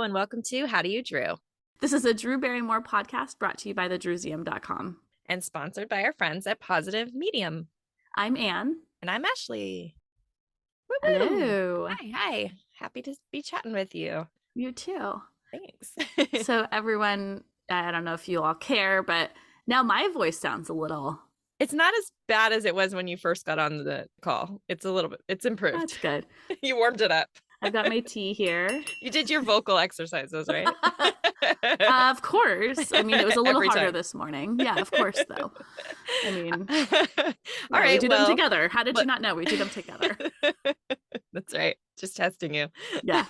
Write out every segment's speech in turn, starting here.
and welcome to How Do You Drew? This is a Drew Barrymore podcast brought to you by thedrewsium.com. And sponsored by our friends at Positive Medium. I'm Anne. And I'm Ashley. Woo-woo. Hello. Hi. Happy to be chatting with you. You too. Thanks. So everyone, I don't know if you all care, but now my voice sounds a little... It's not as bad as it was when you first got on the call. It's a little bit, it's improved. That's good. You warmed it up. I've got my tea here. You did your vocal exercises, right? Of course. I mean, it was a little harder this morning. Yeah, of course, though. I mean, all right, we do them together. How did you not know? We do them together. That's right. Just testing you. Yeah.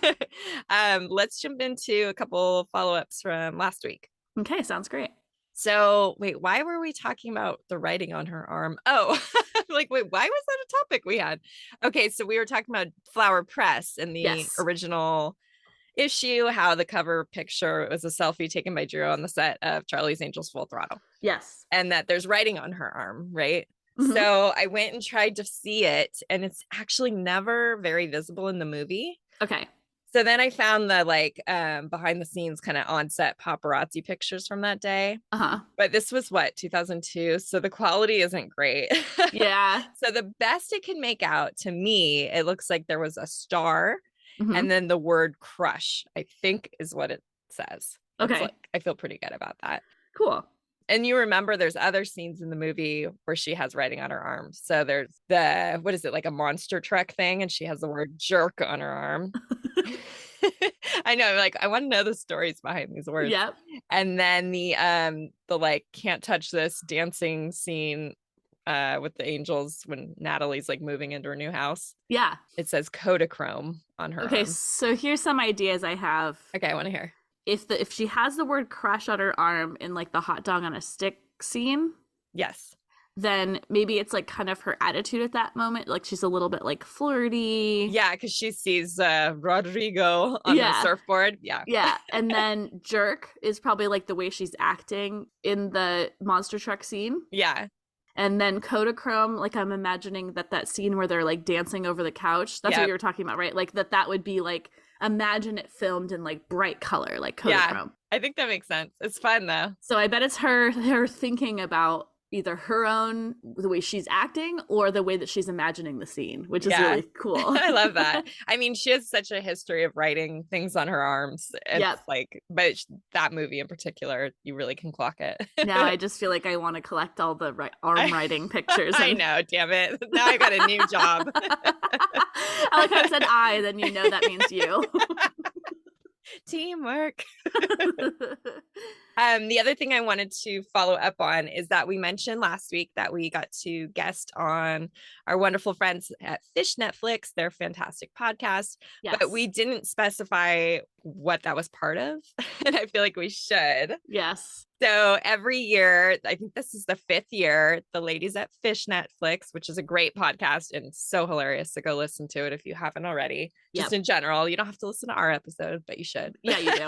Let's jump into a couple follow-ups from last week. Okay, sounds great. So wait, why were we talking about the writing on her arm? Oh, like, wait, why was that a topic we had? Okay, so we were talking about Flower Press and the original issue, how the cover picture was a selfie taken by Drew on the set of Charlie's Angels Full Throttle. Yes. And that there's writing on her arm, right? Mm-hmm. So I went and tried to see it, and it's actually never very visible in the movie. Okay. So then I found the behind the scenes kind of on set paparazzi pictures from that day. Uh-huh. But this was 2002. So the quality isn't great. Yeah. So the best it can make out to me, it looks like there was a star mm-hmm. and then the word crush, I think is what it says. Okay. I feel pretty good about that. Cool. And you remember there's other scenes in the movie where she has writing on her arm. So there's the, what is it, like a monster truck thing, and she has the word jerk on her arm. I know, like, I want to know the stories behind these words. Yep. And then the like can't touch this dancing scene with the angels when Natalie's like moving into her new house. Yeah. It says Kodachrome on her arm. So here's some ideas I have. Okay, I want to hear. If she has the word crush on her arm in like the hot dog on a stick scene, yes, then maybe it's like kind of her attitude at that moment, like she's a little bit like flirty. Yeah, because she sees Rodrigo on the surfboard. Yeah. And then jerk is probably like the way she's acting in the monster truck scene. Yeah. And then Kodachrome, like I'm imagining that scene where they're like dancing over the couch, that's what you were talking about, right? Like that would be like, imagine it filmed in like bright color, like Kodachrome. Yeah, I think that makes sense. It's fun though. So I bet it's her thinking about either her own, the way she's acting, or the way that she's imagining the scene, which is really cool. I love that. I mean, she has such a history of writing things on her arms. It's like, but that movie in particular, you really can clock it. Now I just feel like I want to collect all the arm writing pictures. I know, damn it. Now I got a new job. I like how I said I, then you know that means you. Teamwork. The other thing I wanted to follow up on is that we mentioned last week that we got to guest on our wonderful friends at Fish Netflix, their fantastic podcast, but we didn't specify what that was part of, and I feel like we should. Yes. So every year, I think this is the 5th year, the ladies at Fish Netflix, which is a great podcast and so hilarious, so go listen to it if you haven't already. Just in general, you don't have to listen to our episode, but you should. Yeah, you do.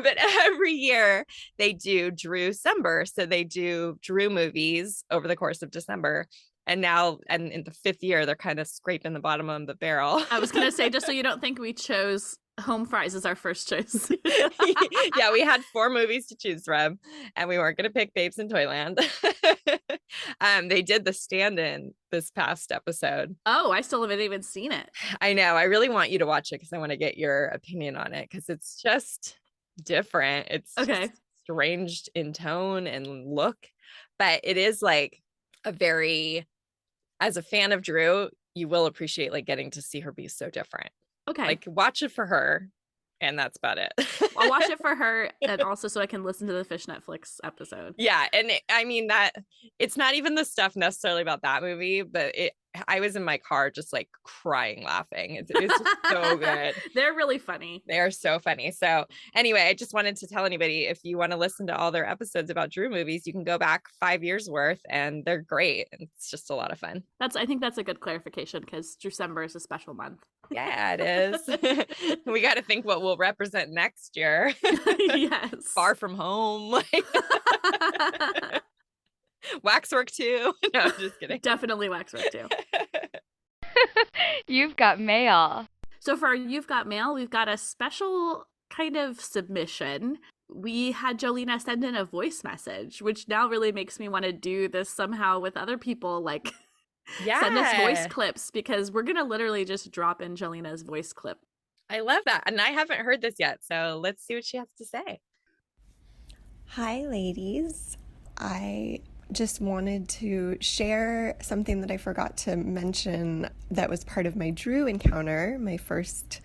But every year they do Drew-cember. So they do Drew movies over the course of December. And now, and in the 5th year, they're kind of scraping the bottom of the barrel. I was going to say, just so you don't think we chose Home Fries as our first choice. Yeah, we had 4 movies to choose from, and we weren't going to pick Babes in Toyland. They did The Stand-In this past episode. Oh, I still haven't even seen it. I know. I really want you to watch it because I want to get your opinion on it, because it's just different. It's just strange in tone and look, but it is like a very, as a fan of Drew, you will appreciate like getting to see her be so different. Okay. Like watch it for her, and that's about it. I'll watch it for her, and also so I can listen to the Fish Netflix episode. Yeah, and I mean that it's not even the stuff necessarily about that movie, but I was in my car just like crying laughing. It's just so good. They're really funny. They are so funny. So anyway, I just wanted to tell anybody, if you want to listen to all their episodes about Drew movies, you can go back 5 years worth, and they're great. It's just a lot of fun. I think that's a good clarification, because Drew-cember is a special month. Yeah, it is. We got to think what we'll represent next year. Yes. Far From Home. Waxwork 2. No, I'm just kidding. Definitely Waxwork 2. You've got mail. So for You've Got Mail, we've got a special kind of submission, we had Jolena send in a voice message, which now really makes me want to do this somehow with other people, like send us voice clips, because we're going to literally just drop in Jolena's voice clip. I love that. And I haven't heard this yet, so let's see what she has to say. Hi, ladies. I just wanted to share something that I forgot to mention that was part of my Drew encounter, my first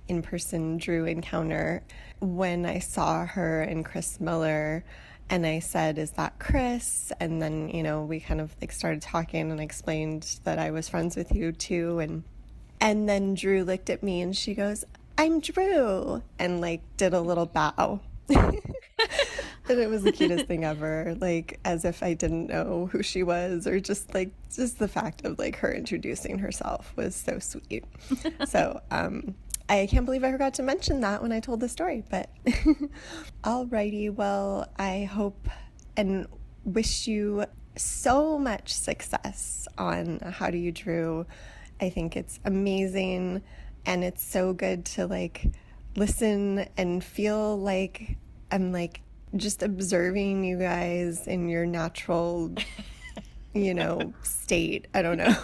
in-person Drew encounter, when I saw her and Chris Miller, and I said, "Is that Chris?" And then, we kind of like started talking, and I explained that I was friends with you too, and then Drew looked at me and she goes, "I'm Drew," and like did a little bow. And it was the cutest thing ever, like as if I didn't know who she was, or just the fact of like her introducing herself was so sweet. So I can't believe I forgot to mention that when I told the story, but alrighty, well, I hope and wish you so much success on How Do You Drew. I think it's amazing, and it's so good to like listen and feel like I'm like just observing you guys in your natural state. I don't know.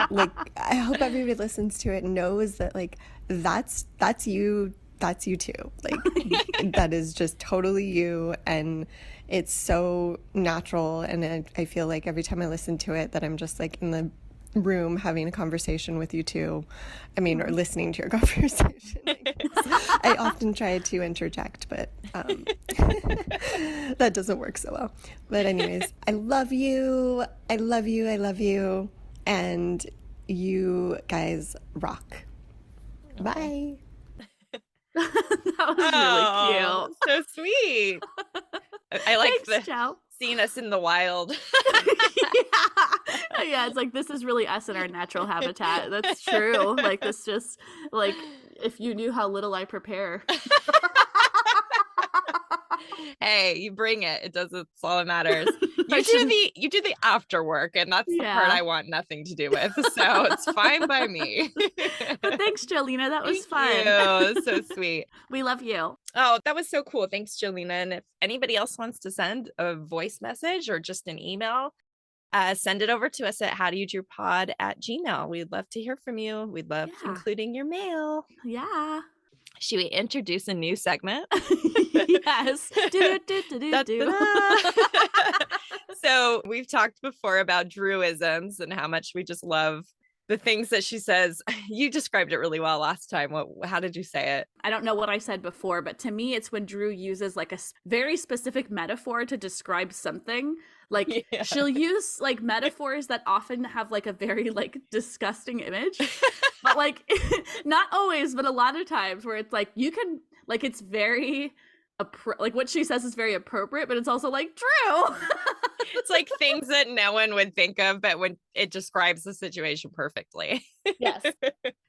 Like, I hope everybody listens to it and knows that like that's you too. Like that is just totally you, and it's so natural, and I feel like every time I listen to it that I'm just like in the room having a conversation with you too. I mean, or listening to your conversation. I often try to interject, but that doesn't work so well. But anyways, I love you. I love you. I love you. And you guys rock. Bye. That was really cute. So sweet. I like seeing us in the wild. Yeah, it's like, this is really us in our natural habitat. That's true. Like, this just, like, if you knew how little I prepare. Hey, you bring it. It does. It's all that matters. You do the after work, and that's the part I want nothing to do with. So it's fine by me. But thanks, Jolena. That was fun. Thank you. So sweet. We love you. Oh, that was so cool. Thanks, Jolena. And if anybody else wants to send a voice message or just an email, send it over to us at howdoyoudrewpod@gmail.com. We'd love to hear from you. We'd love including your mail. Yeah. Should we introduce a new segment? Yes. So we've talked before about Drewisms and how much we just love the things that she says. You described it really well last time. How did you say it? I don't know what I said before, but to me, it's when Drew uses like a very specific metaphor to describe something. Like she'll use like metaphors that often have like a very like disgusting image, but like not always, but a lot of times where it's like you can like it's very like what she says is very appropriate, but it's also like Drew. It's like things that no one would think of, but when it describes the situation perfectly. Yes.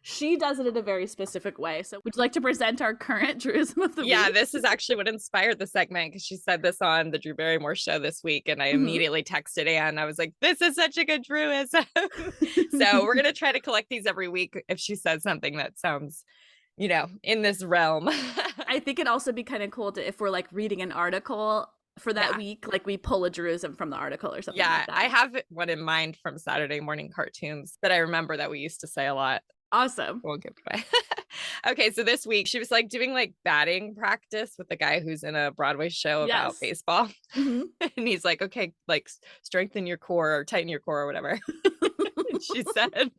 She does it in a very specific way. So would you like to present our current Drewism of the week? Yeah, this is actually what inspired the segment, because she said this on the Drew Barrymore show this week, and I immediately texted Anne. I was like, this is such a good Drewism. So we're going to try to collect these every week if she says something that sounds, in this realm. I think it'd also be kind of cool to, if we're like reading an article for that week, like we pull a Drewism from the article or something like that. I have one in mind from Saturday morning cartoons that I remember that we used to say a lot. Awesome. We'll give it away. Okay, so this week she was like doing like batting practice with the guy who's in a Broadway show about baseball. And he's like, okay, like strengthen your core or tighten your core or whatever. And she said,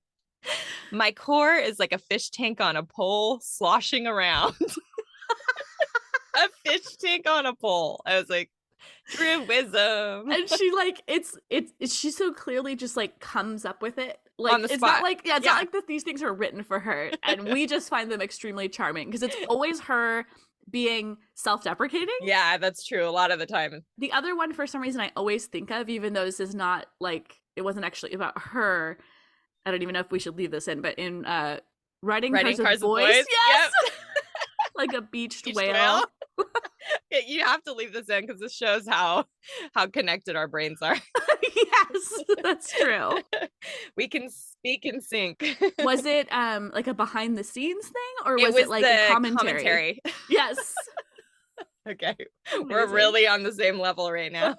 my core is like a fish tank on a pole sloshing around. A fish tank on a pole. I was like, Drewism. And she like it's she so clearly just like comes up with it like on the it's spot. Not like it's not like that these things are written for her, and we just find them extremely charming because it's always her being self-deprecating. Yeah, that's true. A lot of the time. The other one, for some reason, I always think of, even though this is not like it wasn't actually about her. I don't even know if we should leave this in, but in Riding Cars with Boys. Yes. Yep. Like a beached whale. You have to leave this in because this shows how connected our brains are. Yes, that's true. We can speak in sync. Was it like a behind the scenes thing, or was was it like the a commentary? Yes. Okay. Amazing. We're really on the same level right now.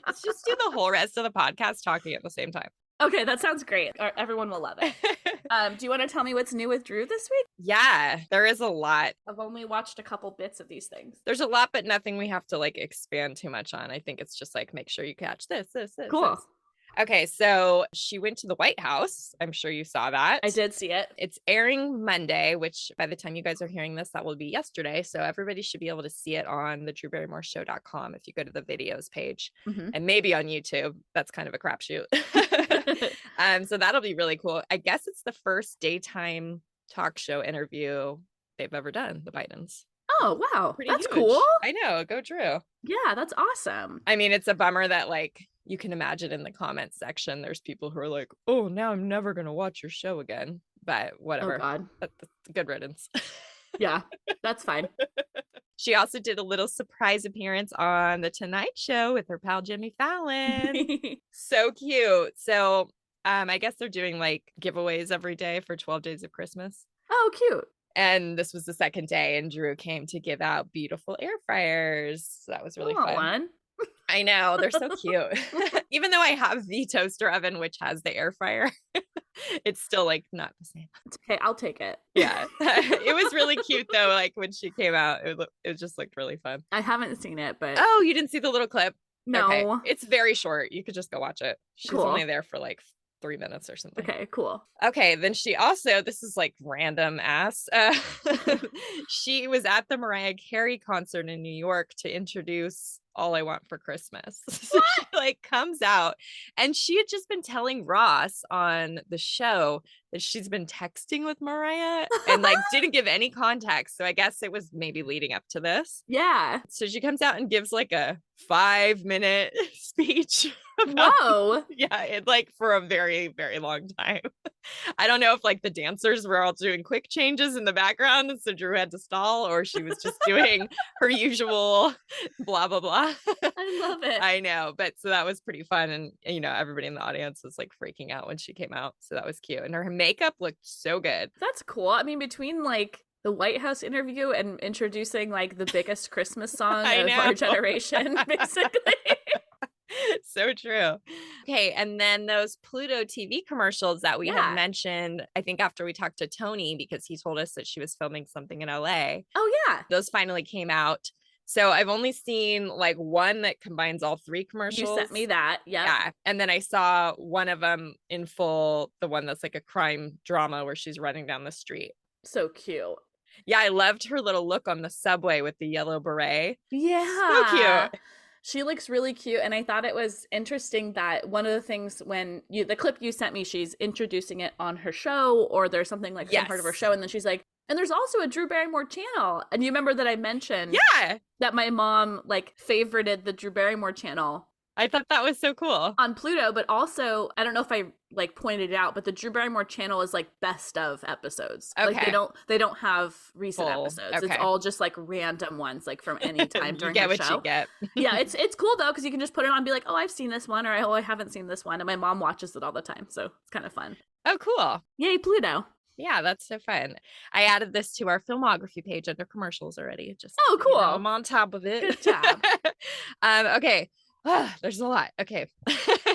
Let's just do the whole rest of the podcast talking at the same time. Okay, that sounds great. Everyone will love it. Do you want to tell me what's new with Drew this week? Yeah, there is a lot. I've only watched a couple bits of these things. There's a lot, but nothing we have to like expand too much on. I think it's just like make sure you catch this. Cool. This. Okay, so she went to the White House. I'm sure you saw that. I did see it. It's airing Monday, which by the time you guys are hearing this, that will be yesterday. So everybody should be able to see it on the drewbarrymoreshow.com if you go to the videos page, and maybe on YouTube. That's kind of a crapshoot. So that'll be really cool. I guess it's the first daytime talk show interview they've ever done, the Bidens. Oh, wow. Pretty That's huge. cool. I know. Go Drew. Yeah, that's awesome. I mean, it's a bummer that like you can imagine in the comments section, there's people who are like, oh, now I'm never going to watch your show again. But whatever. Oh, God. That's good riddance. Yeah, that's fine. She also did a little surprise appearance on The Tonight Show with her pal Jimmy Fallon. So cute. So I guess they're doing like giveaways every day for 12 Days of Christmas. Oh, cute. And this was the second day, and Drew came to give out beautiful air fryers. So that was really fun. I know. They're so cute. Even though I have the toaster oven, which has the air fryer, it's still like not the same. It's okay. I'll take it. Yeah. It was really cute though. Like when she came out, it just looked really fun. I haven't seen it, but. Oh, you didn't see the little clip? No. Okay. It's very short. You could just go watch it. She's only there for like 3 minutes or something. Okay, cool. Okay, then she also, this is like random ass. She was at the Mariah Carey concert in New York to introduce All I Want for Christmas. So she like comes out, and she had just been telling Ross on the show that she's been texting with Mariah and like didn't give any context. So I guess it was maybe leading up to this. Yeah. So she comes out and gives like a 5-minute speech. Whoa. Yeah, it like for a very, very long time. I don't know if like the dancers were all doing quick changes in the background, and so Drew had to stall, or she was just doing her usual blah, blah, blah. I love it. I know. But so that was pretty fun. And, you know, everybody in the audience was like freaking out when she came out. So that was cute. And her makeup looked so good. That's cool. I mean, between like the White House interview and introducing like the biggest Christmas song of our generation, basically. So true. Okay. And then those Pluto TV commercials that we had mentioned, I think after we talked to Tony, because he told us that she was filming something in LA. Oh, yeah. Those finally came out. So I've only seen like one that combines all three commercials. You sent me that. Yep. Yeah. And then I saw one of them in full, the one that's like a crime drama where she's running down the street. So cute. Yeah. I loved her little look on the subway with the yellow beret. Yeah. So cute. She looks really cute. And I thought it was interesting that one of the things when the clip you sent me, she's introducing it on her show, or there's something like some part of her show. And then she's like, and there's also a Drew Barrymore channel. And you remember that I mentioned that my mom like favorited the Drew Barrymore channel. I thought that was so cool. On Pluto, but also, I don't know if I like pointed it out, but the Drew Barrymore channel is like best of episodes. Okay. Like they don't have recent episodes. Okay. It's all just like random ones, like from any time during the show. You get. Yeah, it's cool though, because you can just put it on and be like, oh, I've seen this one, or oh, I haven't seen this one. And my mom watches it all the time. So it's kind of fun. Oh, cool. Yay, Pluto. Yeah, that's so fun. I added this to our filmography page under commercials already. Just cool. You know, I'm on top of it. Good job. Okay. There's a lot. Okay.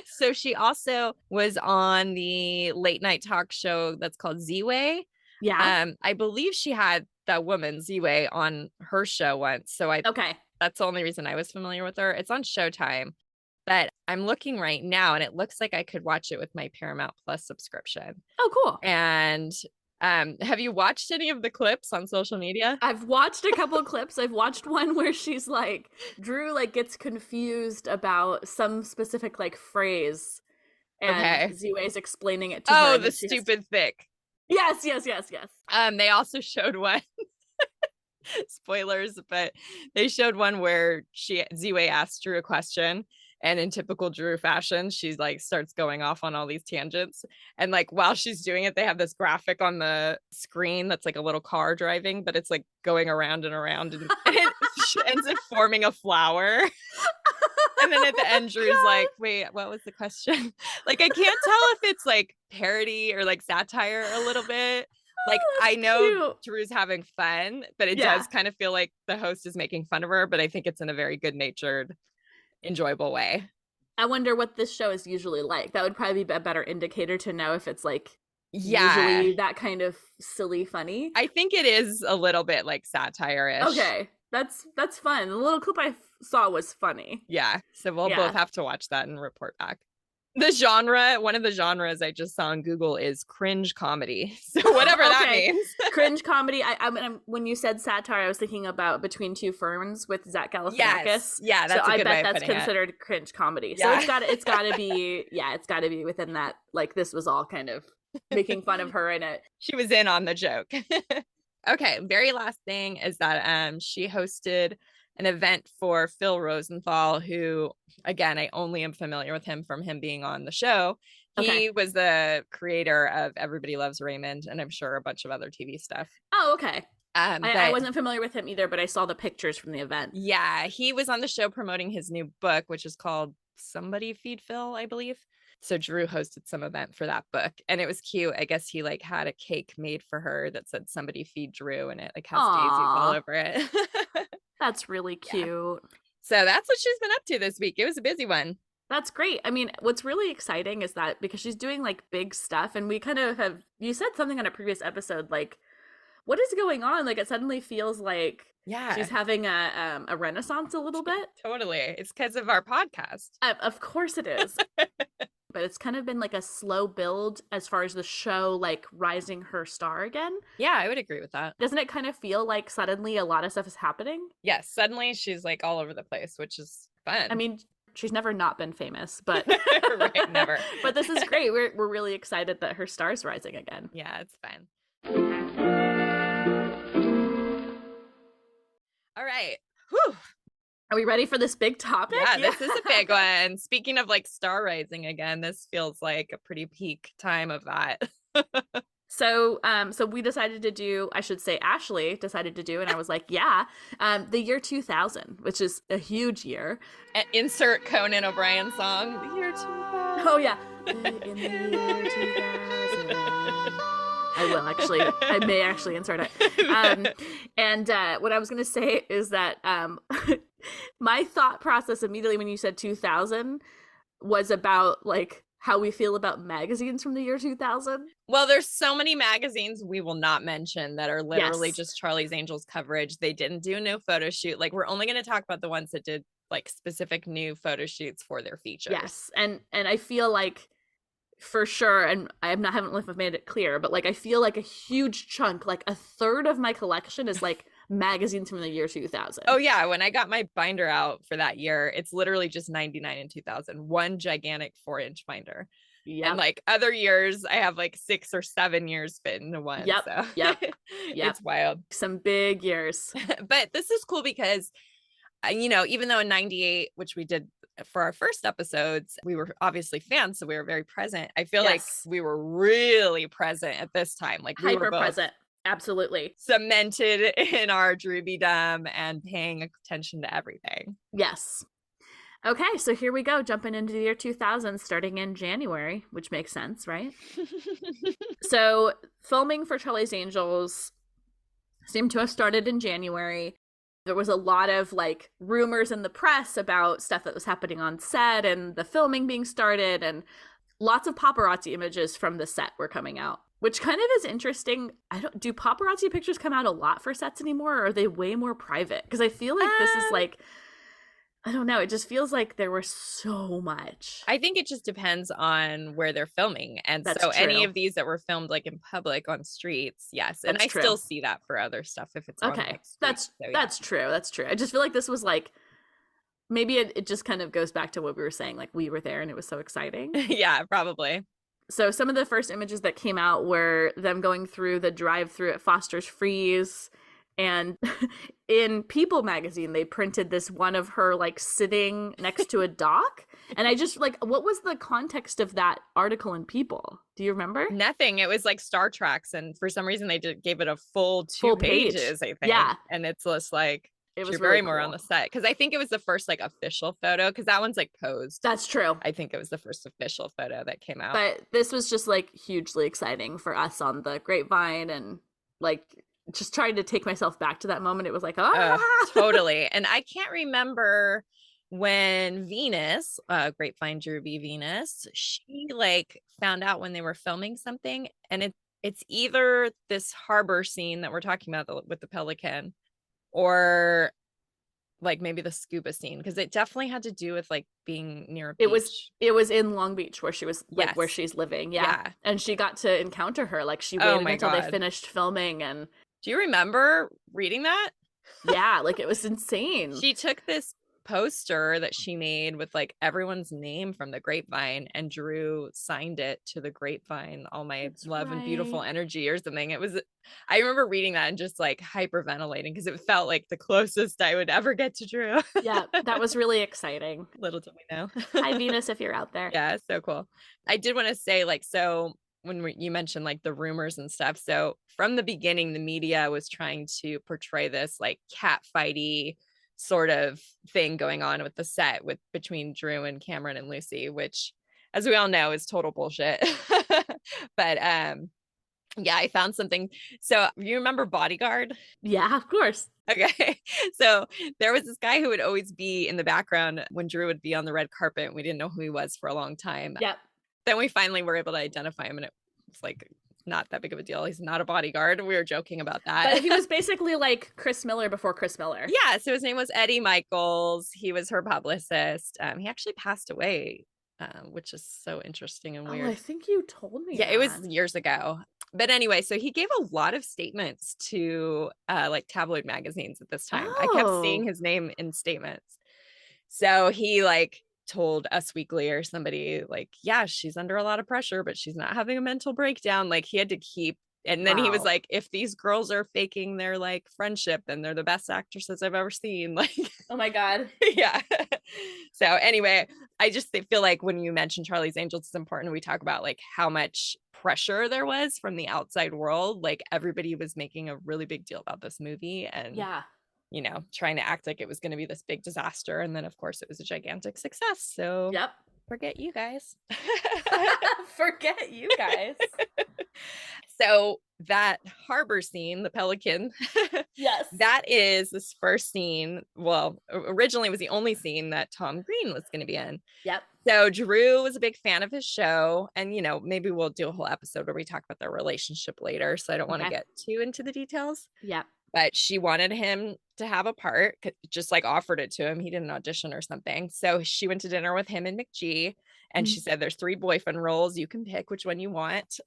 So she also was on the late night talk show that's called Z-Way. Yeah. I believe she had that woman Z-Way on her show once. So that's the only reason I was familiar with her. It's on Showtime. But I'm looking right now, and it looks like I could watch it with my Paramount Plus subscription. Oh, cool. And have you watched any of the clips on social media? I've watched a couple of clips. I've watched one where she's like, Drew like gets confused about some specific like phrase, and Z-Way's explaining it to her. Oh, the stupid thick. Yes. They also showed one. Spoilers, but they showed one where Z-Way asked Drew a question. And in typical Drew fashion, she's like starts going off on all these tangents. And like while she's doing it, they have this graphic on the screen that's like a little car driving, but it's like going around and around, and it ends up forming a flower. And And then at the end, Drew's like, wait, what was the question? Like, I can't tell if it's like parody or like satire a little bit. Like, I know cute. Drew's having fun, but it does kind of feel like the host is making fun of her, but I think it's in a very good natured, enjoyable way. I wonder what this show is usually like. That would probably be a better indicator to know if it's like usually that kind of silly funny. I think it is a little bit like satire-ish. Okay. That's fun. The little clip I saw was funny. Yeah. So we'll both have to watch that and report back. The genre, one of the genres I just saw on Google is cringe comedy. So whatever that means. Cringe comedy. When you said satire, I was thinking about Between Two Ferns with Zach Galifianakis. Yes. Yeah, that's a good way of putting it. I bet that's considered cringe comedy. Yeah. So it's gotta be within that. Like, this was all kind of making fun of her in it. She was in on the joke. Okay, very last thing is that she hosted an event for Phil Rosenthal, who, again, I only am familiar with him from him being on the show. He was the creator of Everybody Loves Raymond, and I'm sure a bunch of other TV stuff. Oh, okay. I wasn't familiar with him either, but I saw the pictures from the event. Yeah, he was on the show promoting his new book, which is called Somebody Feed Phil, I believe. So Drew hosted some event for that book, and it was cute. I guess he like had a cake made for her that said "Somebody Feed Drew," and it like has daisies all over it. That's really cute. Yeah. So that's what she's been up to this week. It was a busy one. That's great. I mean, what's really exciting is that because she's doing like big stuff, and we kind of you said something on a previous episode, like, what is going on? Like, it suddenly feels like she's having a renaissance a little bit. Totally. It's because of our podcast. Of course it is. But it's kind of been like a slow build as far as the show, like, rising her star again. Yeah, I would agree with that. Doesn't it kind of feel like suddenly a lot of stuff is happening? Yes, suddenly she's like all over the place, which is fun. I mean, she's never not been famous, but right, never. But this is great. We're really excited that her star's rising again. Yeah, it's fun. All right. Whew. Are we ready for this big topic? Yeah, this is a big one. Speaking of like star rising again, this feels like a pretty peak time of that. So we decided to do, I should say Ashley decided to do, and I was like, yeah, the year 2000, which is a huge year. Insert Conan O'Brien song, the year 2000. Oh, yeah. In the year 2000. I will actually. I may actually insert it. And what I was going to say is that my thought process immediately when you said 2000 was about like how we feel about magazines from the year 2000. Well, there's so many magazines we will not mention that are literally just Charlie's Angels coverage. They didn't do a new photo shoot. Like, we're only going to talk about the ones that did like specific new photo shoots for their features. Yes, and I feel like, for sure, and I haven't if I've made it clear, but like I feel like a huge chunk, like a third of my collection is like magazines from the year 2000. Oh yeah, when I got my binder out for that year, it's literally just 99 and 2000, one gigantic 4-inch binder. Yeah, and like other years, I have like 6 or 7 years fit into one. Yep. So. Yep. It's wild. Some big years. But this is cool because, you know, even though in 98, which we did for our first episodes, we were obviously fans, so we were very present. I feel like we were really present at this time, like we hyper were present. Absolutely cemented in our Drewbydom and paying attention to everything. Yes. Okay, so here we go, jumping into the year 2000, starting in January, which makes sense, right? So filming for Charlie's Angels seemed to have started in January. There was a lot of like rumors in the press about stuff that was happening on set and the filming being started, and lots of paparazzi images from the set were coming out, which kind of is interesting. Do paparazzi pictures come out a lot for sets anymore, or are they way more private? Because I feel like this is like, I don't know. It just feels like there was so much. I think it just depends on where they're filming. And That's so true. Any of these that were filmed like in public on streets, yes. And I still see that for other stuff if it's on like, streets. That's true. That's true. I just feel like this was like, maybe it just kind of goes back to what we were saying. Like, we were there and it was so exciting. Yeah, probably. So some of the first images that came out were them going through the drive-thru at Foster's Freeze. And in People magazine, they printed this one of her like sitting next to a dock. And I just like, what was the context of that article in People? Do you remember? Nothing. It was like Star Treks. And for some reason they gave it a full 2 pages, I think. Yeah. And it's just like, It was Drew really Barrymore cool. on the set, because I think it was the first like official photo, because that one's like posed. That's true. I think it was the first official photo that came out. But this was just like hugely exciting for us on the grapevine, and like just trying to take myself back to that moment. It was like, totally. And I can't remember when Venus, Grapevine Drew B Venus, she like found out when they were filming something, and it's either this harbor scene that we're talking about with the pelican, or like maybe the scuba scene, because it definitely had to do with like being near a beach. It was in Long Beach where she was like, yes. where she's living. Yeah. And she got to encounter her. Like she waited until they finished filming. And do you remember reading that? Yeah, like it was insane. She took this poster that she made with like everyone's name from the grapevine, and Drew signed it to the grapevine, all my love and beautiful energy or something. I remember reading that and just like hyperventilating, because it felt like the closest I would ever get to Drew. Yeah, that was really exciting. Little did we know. Hi Venus, if you're out there. Yeah, so cool. I did want to say, like, so when you mentioned like the rumors and stuff, so from the beginning the media was trying to portray this like cat fighty sort of thing going on with the set between Drew and Cameron and Lucy, which, as we all know, is total bullshit. But yeah, I found something. So you remember Bodyguard? Yeah, of course. Okay. So there was this guy who would always be in the background when Drew would be on the red carpet. We didn't know who he was for a long time. Yep. Then we finally were able to identify him, and it was like not that big of a deal. He's not a bodyguard. We were joking about that. But he was basically like Chris Miller before Chris Miller. Yeah. So his name was Eddie Michaels. He was her publicist. He actually passed away, which is so interesting and weird. Oh, I think you told me. Yeah, it was years ago. But anyway, so he gave a lot of statements to like tabloid magazines at this time. I kept seeing his name in statements. So he like told Us Weekly or somebody like, yeah, she's under a lot of pressure, but she's not having a mental breakdown. Like he had to keep, and then he was like, if these girls are faking their like friendship, then they're the best actresses I've ever seen. Like, oh my God. Yeah. So anyway, I just feel like when you mention Charlie's Angels, it's important we talk about like how much pressure there was from the outside world. Like everybody was making a really big deal about this movie, and you know, trying to act like it was going to be this big disaster. And then of course it was a gigantic success. So forget you guys. Forget you guys. So that harbor scene, the pelican, yes, that is this first scene. Well, originally it was the only scene that Tom Green was going to be in. Yep. So Drew was a big fan of his show, and you know, maybe we'll do a whole episode where we talk about their relationship later, so I don't want to get too into the details. Yep. But she wanted him to have a part, just like offered it to him. He didn't audition or something. So she went to dinner with him and McGee, and she said, there's 3 boyfriend roles. You can pick which one you want.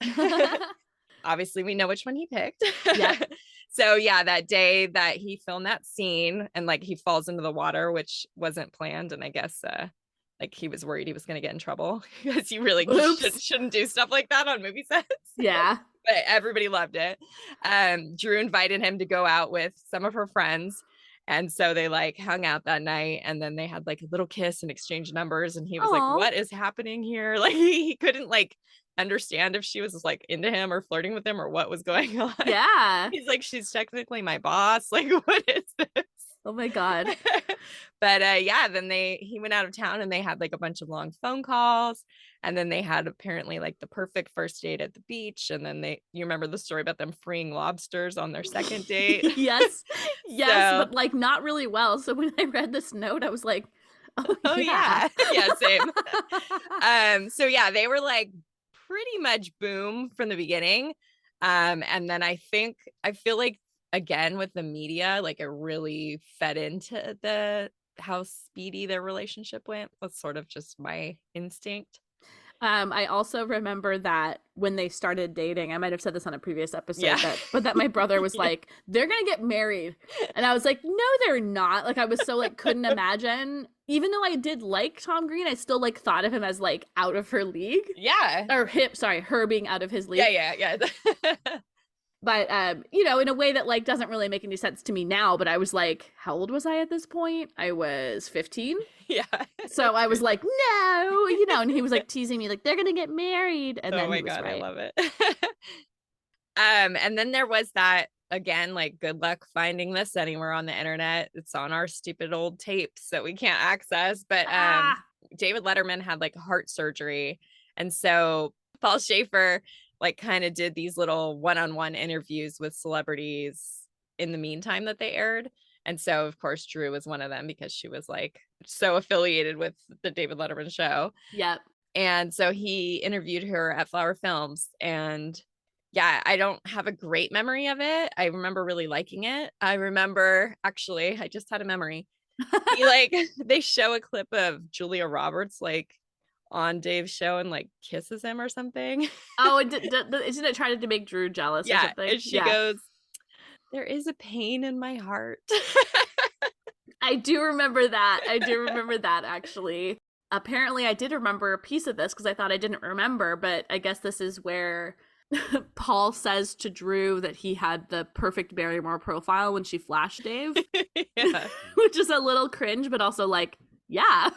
Obviously, we know which one he picked. Yeah. So yeah, that day that he filmed that scene, and like he falls into the water, which wasn't planned. And I guess like he was worried he was going to get in trouble, because you really shouldn't do stuff like that on movie sets. Yeah. But everybody loved it. Drew invited him to go out with some of her friends. And so they like hung out that night, and then they had like a little kiss and exchanged numbers. And he was like, what is happening here? Like he couldn't like understand if she was like into him or flirting with him or what was going on. Yeah. He's like, she's technically my boss. Like, what is this? Oh my God. But yeah, then he went out of town, and they had like a bunch of long phone calls, and then they had apparently like the perfect first date at the beach. And then you remember the story about them freeing lobsters on their second date? Yes. But like not really well. So when I read this note, I was like, oh yeah. Yeah, same. So yeah, they were like pretty much boom from the beginning. And then I feel like, again, with the media, like it really fed into how speedy their relationship went. That's sort of just my instinct. I also remember that when they started dating, I might have said this on a previous episode, but that my brother was like, they're going to get married. And I was like, no, they're not. Like, I was so like, couldn't imagine. Even though I did like Tom Green, I still like thought of him as like out of her league. Yeah. Or her being out of his league. Yeah. But, you know, in a way that like doesn't really make any sense to me now. But I was like, how old was I at this point? I was 15. Yeah. So I was like, no, you know, and he was like teasing me like, they're going to get married. And then oh my he was God, right. I love it. And then there was that again, like, good luck finding this anywhere on the internet. It's on our stupid old tapes that we can't access. But David Letterman had like heart surgery. And so Paul Schaefer like kind of did these little one-on-one interviews with celebrities in the meantime that they aired. And so, of course, Drew was one of them because she was like so affiliated with the David Letterman show. Yep. And so he interviewed her at Flower Films. And yeah, I don't have a great memory of it. I remember really liking it. I remember, actually, I just had a memory. They show a clip of Julia Roberts like on Dave's show and like kisses him or something. Oh, isn't it trying to make Drew jealous or something? And she goes, "There is a pain in my heart." I do remember that. Actually. Apparently, I did remember a piece of this because I thought I didn't remember, but I guess this is where Paul says to Drew that he had the perfect Barrymore profile when she flashed Dave. Yeah. Which is a little cringe, but also like, yeah.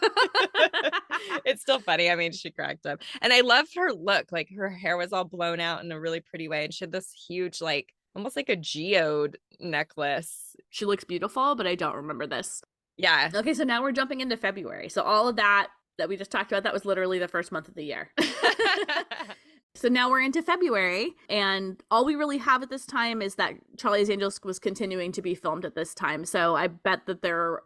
It's still funny. I mean, she cracked up. And I loved her look. Like her hair was all blown out in a really pretty way. And she had this huge, like, almost like a geode necklace. She looks beautiful, but I don't remember this. Yeah. Okay, so now we're jumping into February. So all of that we just talked about, that was literally the first month of the year. So now we're into February, and all we really have at this time is that Charlie's Angels was continuing to be filmed at this time. So I bet that there are,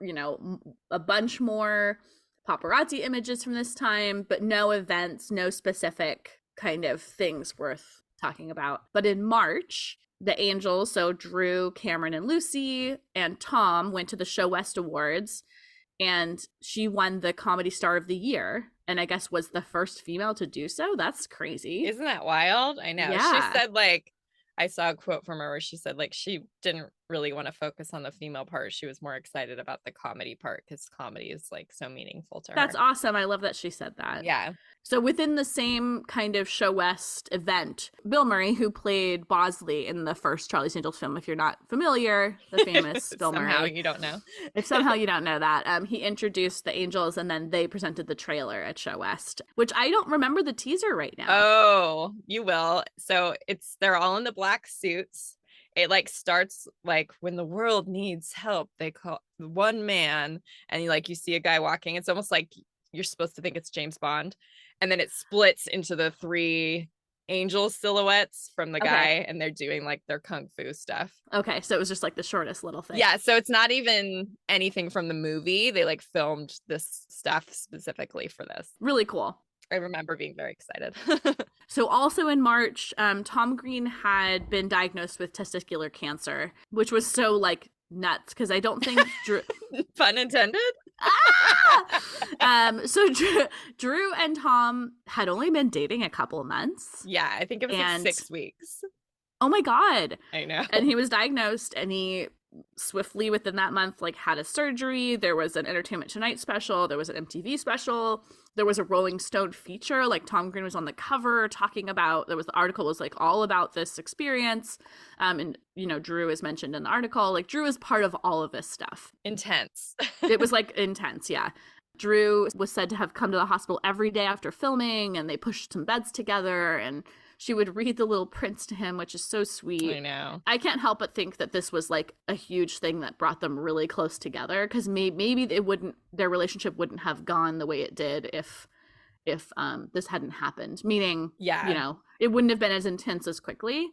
a bunch more paparazzi images from this time, but no events, no specific kind of things worth talking about. But in March, the Angels, so Drew, Cameron, and Lucy, and Tom went to the Show West Awards, and she won the Comedy Star of the Year, and I guess was the first female to do so. That's crazy. Isn't that wild? I know. Yeah. She said, like, I saw a quote from her where she said, like, she didn't really want to focus on the female part. She was more excited about the comedy part because comedy is, like, so meaningful to her. That's awesome. I love that she said that. Yeah. So within the same kind of Show West event, Bill Murray, who played Bosley in the first Charlie's Angels film, if you're not familiar, the famous Bill Murray. Somehow you don't know. If somehow you don't know that, he introduced the Angels, and then they presented the trailer at Show West, which I don't remember the teaser right now. Oh, you will. So they're all in the black suits. It like starts like when the world needs help, they call one man, and you see a guy walking. It's almost like you're supposed to think it's James Bond. And then it splits into the three angel silhouettes from the guy, and they're doing like their kung fu stuff. Okay, so it was just like the shortest little thing. Yeah, so it's not even anything from the movie. They like filmed this stuff specifically for this. Really cool. I remember being very excited. So also in March, Tom Green had been diagnosed with testicular cancer, which was so like nuts because I don't think Drew... Pun intended. So Drew and Tom had only been dating a couple months. Yeah, I think it was like 6 weeks. Oh my God. I know. And he was diagnosed, and he swiftly within that month like had a surgery. There was an Entertainment Tonight special, there was an MTV special, there was a Rolling Stone feature, like Tom Green was on the cover talking about, the article was like all about this experience, and Drew is mentioned in the article. Like Drew is part of all of this stuff. Intense. It was like intense. Yeah. Drew was said to have come to the hospital every day after filming, and they pushed some beds together, and she would read The Little Prince to him, which is so sweet. I know. I can't help but think that this was like a huge thing that brought them really close together, because maybe their relationship wouldn't have gone the way it did if this hadn't happened. Meaning, it wouldn't have been as intense as quickly.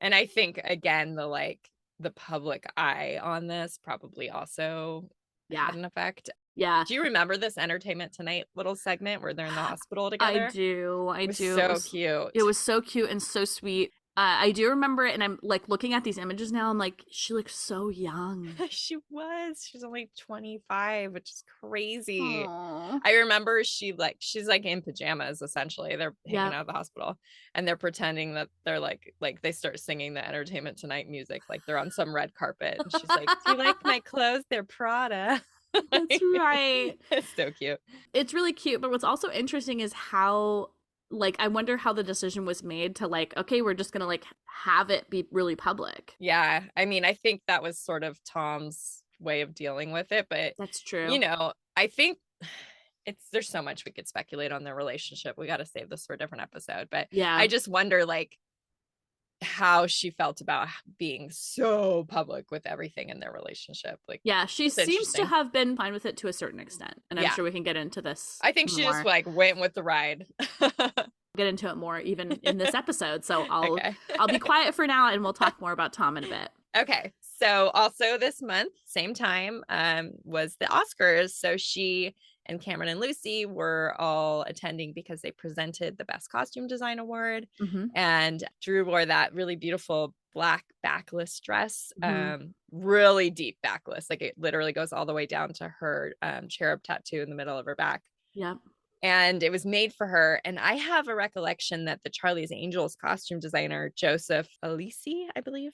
And I think again, the public eye on this probably also had an effect. Yeah. Do you remember this Entertainment Tonight little segment where they're in the hospital together? I do. It was cute. It was so cute and so sweet. I do remember it, and I'm like looking at these images now. I'm like, she looks so young. She's only 25, which is crazy. Aww. I remember she's like in pajamas essentially. They're hanging out of the hospital, and they're pretending that they're like they start singing the Entertainment Tonight music, like they're on some red carpet. And she's like, "Do you like my clothes? They're Prada." That's right. It's so cute. It's really cute, but what's also interesting is how I wonder how the decision was made to okay, we're just gonna have it be really public. Yeah, I mean, I think that was sort of Tom's way of dealing with it, but that's true. I think there's so much we could speculate on their relationship. We got to save this for a different episode, but yeah, I just wonder how she felt about being so public with everything in their relationship. Like, yeah, she seems to have been fine with it to a certain extent. And I'm sure we can get into this. I think she just like went with the ride. Get into it more even in this episode. So I'll be quiet for now and we'll talk more about Tom in a bit. Okay. So also this month, same time, was the Oscars. So she and Cameron and Lucy were all attending because they presented the Best Costume Design Award. And Drew wore that really beautiful black backless dress, really deep backless. Like it literally goes all the way down to her cherub tattoo in the middle of her back. Yeah. And it was made for her. And I have a recollection that the Charlie's Angels costume designer, Joseph Alisi, I believe,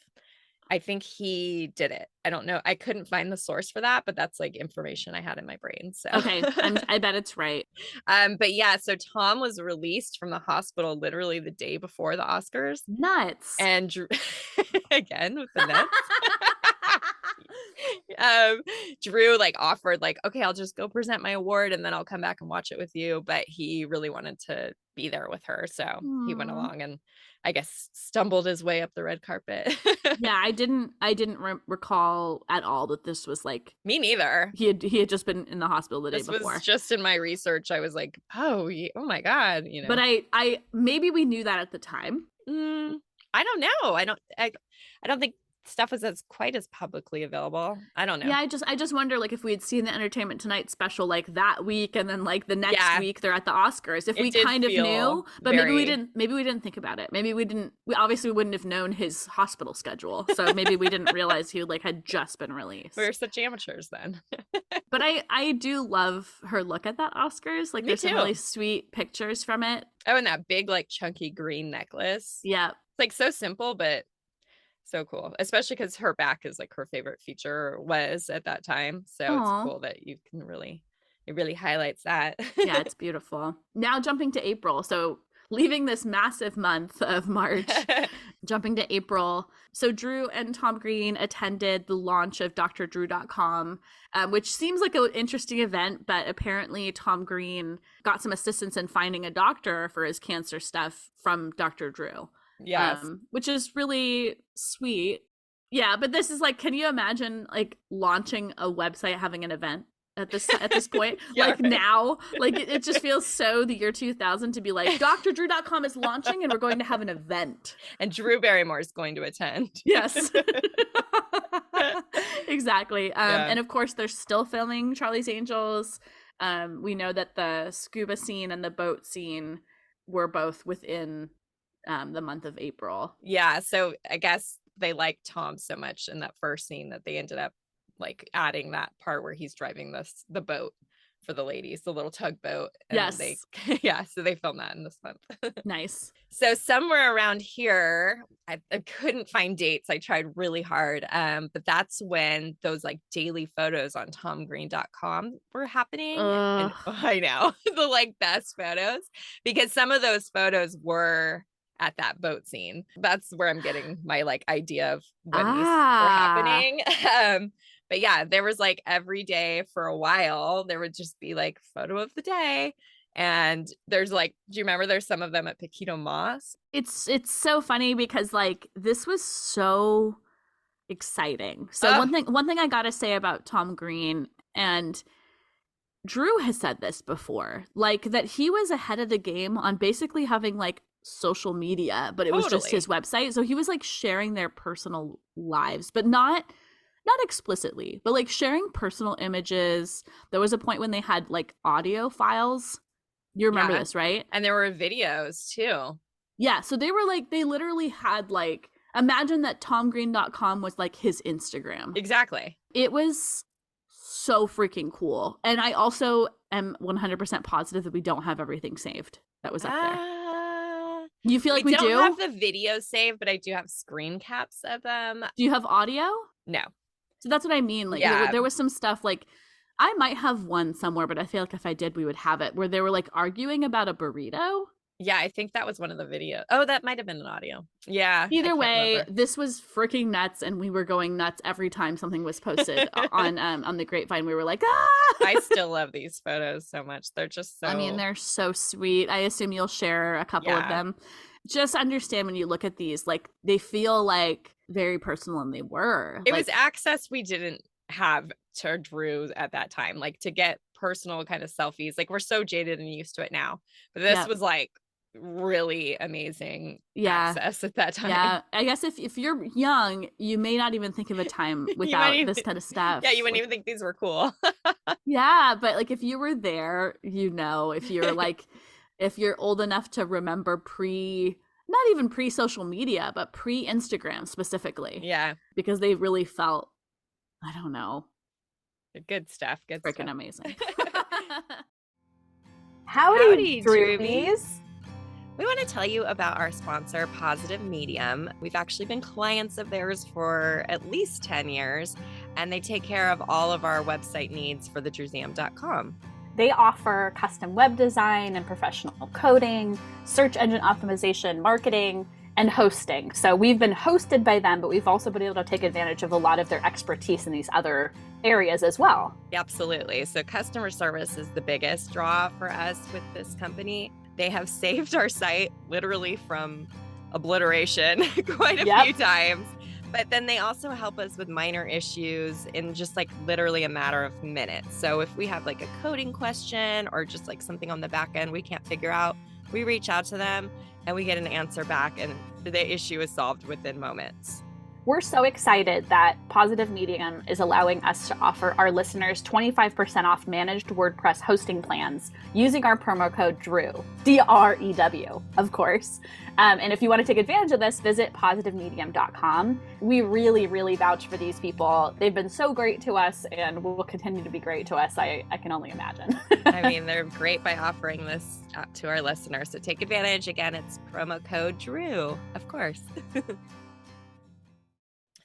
I think he did it. I don't know. I couldn't find the source for that, but that's like information I had in my brain. So okay, I bet it's right. But yeah, so Tom was released from the hospital literally the day before the Oscars. Nuts. And Drew, again with the nuts. Drew like offered like, okay, I'll just go present my award and then I'll come back and watch it with you. But he really wanted to be there with her, so he went along and I guess stumbled his way up the red carpet. Yeah, I didn't recall at all that this was like. Me neither. He had just been in the hospital the day before. This was just in my research. I was like, oh my God, you know. But I maybe we knew that at the time. I don't know. I don't think stuff was as quite as publicly available. I don't know. Yeah, I just wonder like if we had seen the Entertainment Tonight special like that week and then like the next week they're at the Oscars. If we kind of knew, but maybe we didn't think about it. Maybe we obviously wouldn't have known his hospital schedule. So maybe we didn't realize he like had just been released. We were such amateurs then. But I do love her look at that Oscars. Like there's some really sweet pictures from it. Oh, and that big like chunky green necklace. Yeah. It's like so simple, but so cool, especially because her back is like her favorite feature was at that time. So It's cool that you can it really highlights that. Yeah, it's beautiful. Now jumping to April. So leaving this massive month of March, jumping to April. So Drew and Tom Green attended the launch of drdrew.com, which seems like an interesting event, but apparently Tom Green got some assistance in finding a doctor for his cancer stuff from Dr. Drew. Yes. Which is really sweet. Yeah, but this is like, can you imagine like launching a website having an event at this point? Yeah, like right. Now, like it just feels so the year 2000 to be like drdrew.com is launching and we're going to have an event. And Drew Barrymore is going to attend. Yes. Exactly. And of course they're still filming Charlie's Angels. We know that the scuba scene and the boat scene were both within the month of April. Yeah, so I guess they liked Tom so much in that first scene that they ended up like adding that part where he's driving the boat for the ladies, the little tugboat. And yes. So they filmed that in this month. Nice. So somewhere around here, I couldn't find dates. I tried really hard. But that's when those like daily photos on tomgreen.com were happening. And, I know the like best photos, because some of those photos were at that boat scene. That's where I'm getting my like idea of when these were happening. But yeah, there was like every day for a while, there would just be like photo of the day. And there's like, do you remember there's some of them at Paquito Moss? It's so funny because like this was so exciting. So one thing I gotta say about Tom Green, and Drew has said this before, like that he was ahead of the game on basically having like social media, but it was just his website. So he was like sharing their personal lives, but not explicitly, but like sharing personal images. There was a point when they had like audio files. You remember this, right? And there were videos too. Yeah. So they were like, they literally had like, imagine that tomgreen.com was like his Instagram. Exactly. It was so freaking cool. And I also am 100% positive that we don't have everything saved that was up there. You feel like we do? I don't have the video saved, but I do have screen caps of them. Do you have audio? No. So that's what I mean. Like there was some stuff like I might have one somewhere, but I feel like if I did, we would have it, where they were like arguing about a burrito. Yeah, I think that was one of the videos. Oh, that might have been an audio. Yeah. Either way, this was freaking nuts, and we were going nuts every time something was posted on the Grapevine. We were like, ah! I still love these photos so much. They're just so... I mean, they're so sweet. I assume you'll share a couple of them. Just understand when you look at these, like, they feel like very personal, and they were. It was access we didn't have to Drew at that time, like to get personal kind of selfies. Like, we're so jaded and used to it now, but this was like really amazing access at that time. Yeah, I guess if you're young, you may not even think of a time without this kind of stuff. Yeah, you wouldn't even think these were cool. Yeah, but like if you were there, if you're like, if you're old enough to remember not even pre-social media, but pre-Instagram specifically. Yeah. Because they really felt, I don't know. Good stuff. Good stuff. Freaking amazing. Howdy, Droobies. We want to tell you about our sponsor, Positive Medium. We've actually been clients of theirs for at least 10 years, and they take care of all of our website needs for thedrewsam.com. They offer custom web design and professional coding, search engine optimization, marketing, and hosting. So we've been hosted by them, but we've also been able to take advantage of a lot of their expertise in these other areas as well. Absolutely. So customer service is the biggest draw for us with this company. They have saved our site literally from obliteration quite a few times. But then they also help us with minor issues in just like literally a matter of minutes. So if we have like a coding question or just like something on the back end we can't figure out, we reach out to them and we get an answer back, and the issue is solved within moments. We're so excited that Positive Medium is allowing us to offer our listeners 25% off managed WordPress hosting plans using our promo code DREW, D-R-E-W, of course. And if you want to take advantage of this, visit positivemedium.com. We really, really vouch for these people. They've been so great to us and will continue to be great to us. I can only imagine. I mean, they're great by offering this to our listeners. So take advantage. Again, it's promo code DREW, of course.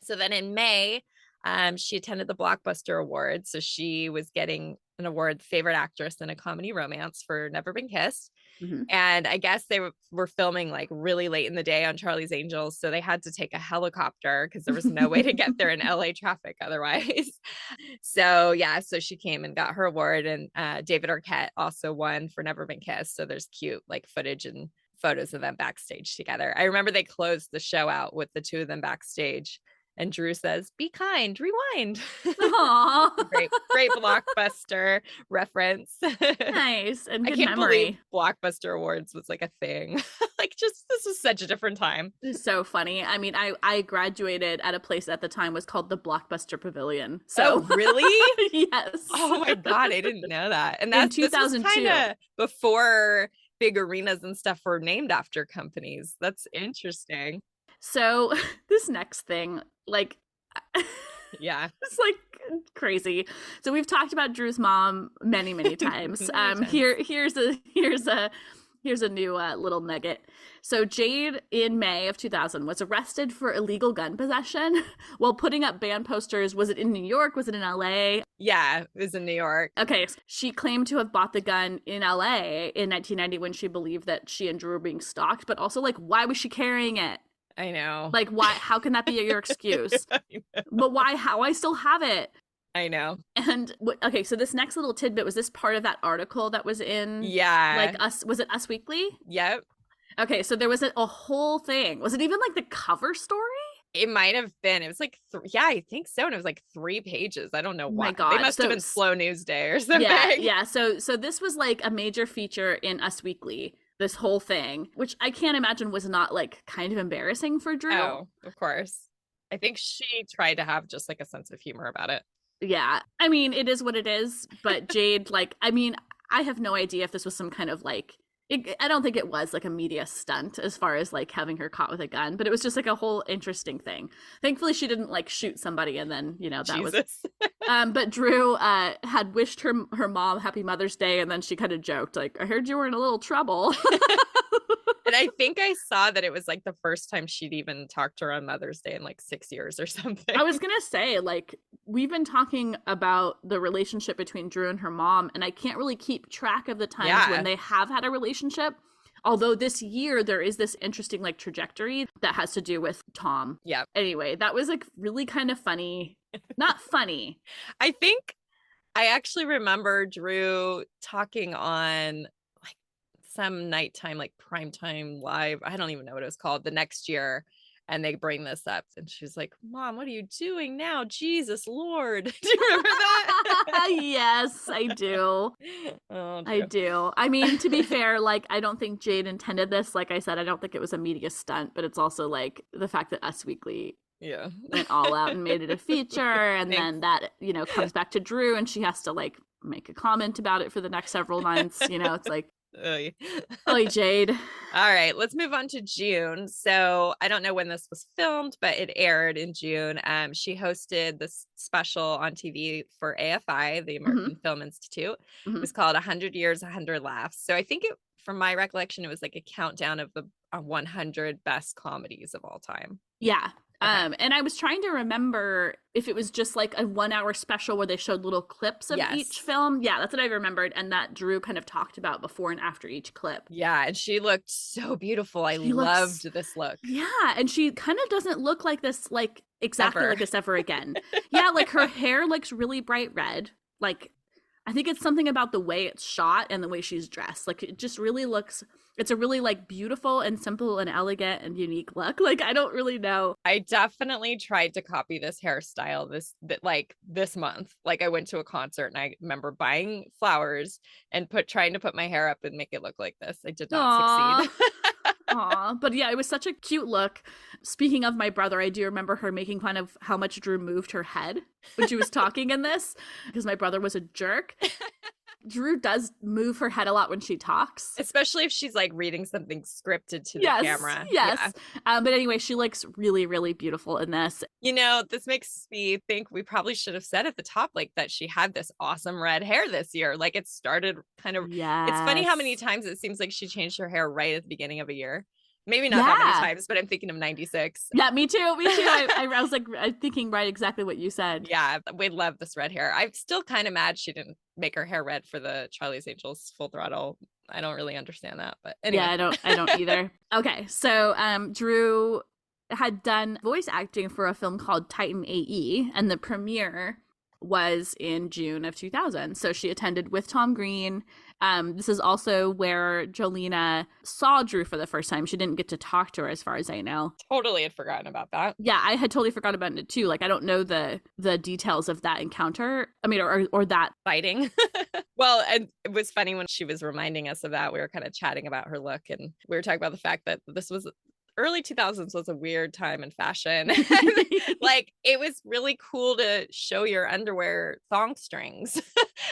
So then in May, she attended the Blockbuster Awards. So she was getting an award, Favorite Actress in a Comedy Romance for Never Been Kissed. Mm-hmm. And I guess they were filming like really late in the day on Charlie's Angels. So they had to take a helicopter because there was no way to get there in LA traffic otherwise. So so she came and got her award. And David Arquette also won for Never Been Kissed. So there's cute like footage and photos of them backstage together. I remember they closed the show out with the two of them backstage. And Drew says, "Be kind, rewind." Aww. great Blockbuster reference. Nice. And good I can't memory. believe Blockbuster Awards was like a thing. Like, just this was such a different time. It's so funny. I mean, I graduated at a place at the time was called the Blockbuster Pavilion. So really? Yes. Oh my God, I didn't know that. And that's in 2002, before big arenas and stuff were named after companies. That's interesting. So this next thing, like, yeah, it's like crazy. So we've talked about Drew's mom many, many times. Here's a new little nugget. So Jade in May of 2000 was arrested for illegal gun possession while putting up banned posters. Was it in New York? Was it in LA? Yeah, it was in New York. Okay. She claimed to have bought the gun in LA in 1990 when she believed that she and Drew were being stalked, but also like, why was she carrying it? I know. Like, why? How can that be your excuse? But why? How? I still have it. I know. And okay, so this next little tidbit, was this part of that article that was in? Yeah. Like Us? Was it Us Weekly? Yep. Okay, so there was a whole thing. Was it even like the cover story? It might have been. It was like, I think so. And it was like 3 pages. I don't know why. My God. They must have been slow news day or something. Yeah. So this was like a major feature in Us Weekly. This whole thing, which I can't imagine was not like kind of embarrassing for Drew. Oh, of course. I think she tried to have just like a sense of humor about it. Yeah. I mean, it is what it is. But Jade, like, I mean, I have no idea if this was some kind of like, I don't think it was like a media stunt as far as like having her caught with a gun, but it was just like a whole interesting thing. Thankfully, she didn't like shoot somebody and then, that Jesus. was. But Drew had wished her mom Happy Mother's Day, and then she kind of joked like, "I heard you were in a little trouble." And I think I saw that it was like the first time she'd even talked to her on Mother's Day in like 6 years or something. I was gonna say, like, we've been talking about the relationship between Drew and her mom, and I can't really keep track of the times when they have had a relationship. Although this year there is this interesting like trajectory that has to do with Tom. Yeah. Anyway, that was like really kind of funny. Not funny. I think I actually remember Drew talking on like some nighttime, like primetime live. I don't even know what it was called the next year. And they bring this up and she's like, Mom, what are you doing now? Jesus Lord. Do you remember that? Yes, I do. Oh, I do. I mean, to be fair, like, I don't think Jade intended this. Like I said, I don't think it was a media stunt, but it's also like the fact that Us Weekly went all out and made it a feature. And then that, you know, comes back to Drew and she has to like make a comment about it for the next several months. You know, it's like, Oy. Oy, Jade. All right, let's move on to June. So I don't know when this was filmed, but it aired in June. She hosted this special on TV for AFI, the American Film Institute. It was called 100 Years, 100 Laughs. So I think from my recollection, it was like a countdown of the 100 best comedies of all time. Yeah. Okay. And I was trying to remember if it was just like a 1 hour special where they showed little clips of each film. Yeah, that's what I remembered. And that Drew kind of talked about before and after each clip. Yeah. And she looked so beautiful. I loved this look. Yeah. And she kind of doesn't look like this, like exactly like this ever again. Yeah. Like her hair looks really bright red. Like, I think it's something about the way it's shot and the way she's dressed. Like it just really looks, it's a really like beautiful and simple and elegant and unique look. Like I don't really know. I definitely tried to copy this hairstyle this month. Like I went to a concert and I remember buying flowers and trying to put my hair up and make it look like this. I did not succeed. Aw, but yeah, it was such a cute look. Speaking of my brother, I do remember her making fun of how much Drew moved her head when she was talking in this because my brother was a jerk. Drew does move her head a lot when she talks. Especially if she's like reading something scripted to the camera. Yes. Yeah. But anyway, she looks really, really beautiful in this. You know, this makes me think we probably should have said at the top like that she had this awesome red hair this year. Like it started kind of, It's funny how many times it seems like she changed her hair right at the beginning of a year. Maybe not that many times, but I'm thinking of 96. Yeah, me too. Me too. I was like, I'm thinking right exactly what you said. Yeah, we love this red hair. I'm still kind of mad she didn't make her hair red for the Charlie's Angels Full Throttle. I don't really understand that, but anyway. Yeah, I don't either. Okay, so Drew had done voice acting for a film called Titan AE, and the premiere was in June of 2000. So she attended with Tom Green. This is also where Jolena saw Drew for the first time. She didn't get to talk to her as far as I know. Totally had forgotten about that. Yeah, I had totally forgotten about it too. Like I don't know the details of that encounter. I mean, or that fighting. Well, and it was funny when she was reminding us of that. We were kind of chatting about her look and we were talking about the fact that this was early 2000s was a weird time in fashion. Like it was really cool to show your underwear thong strings.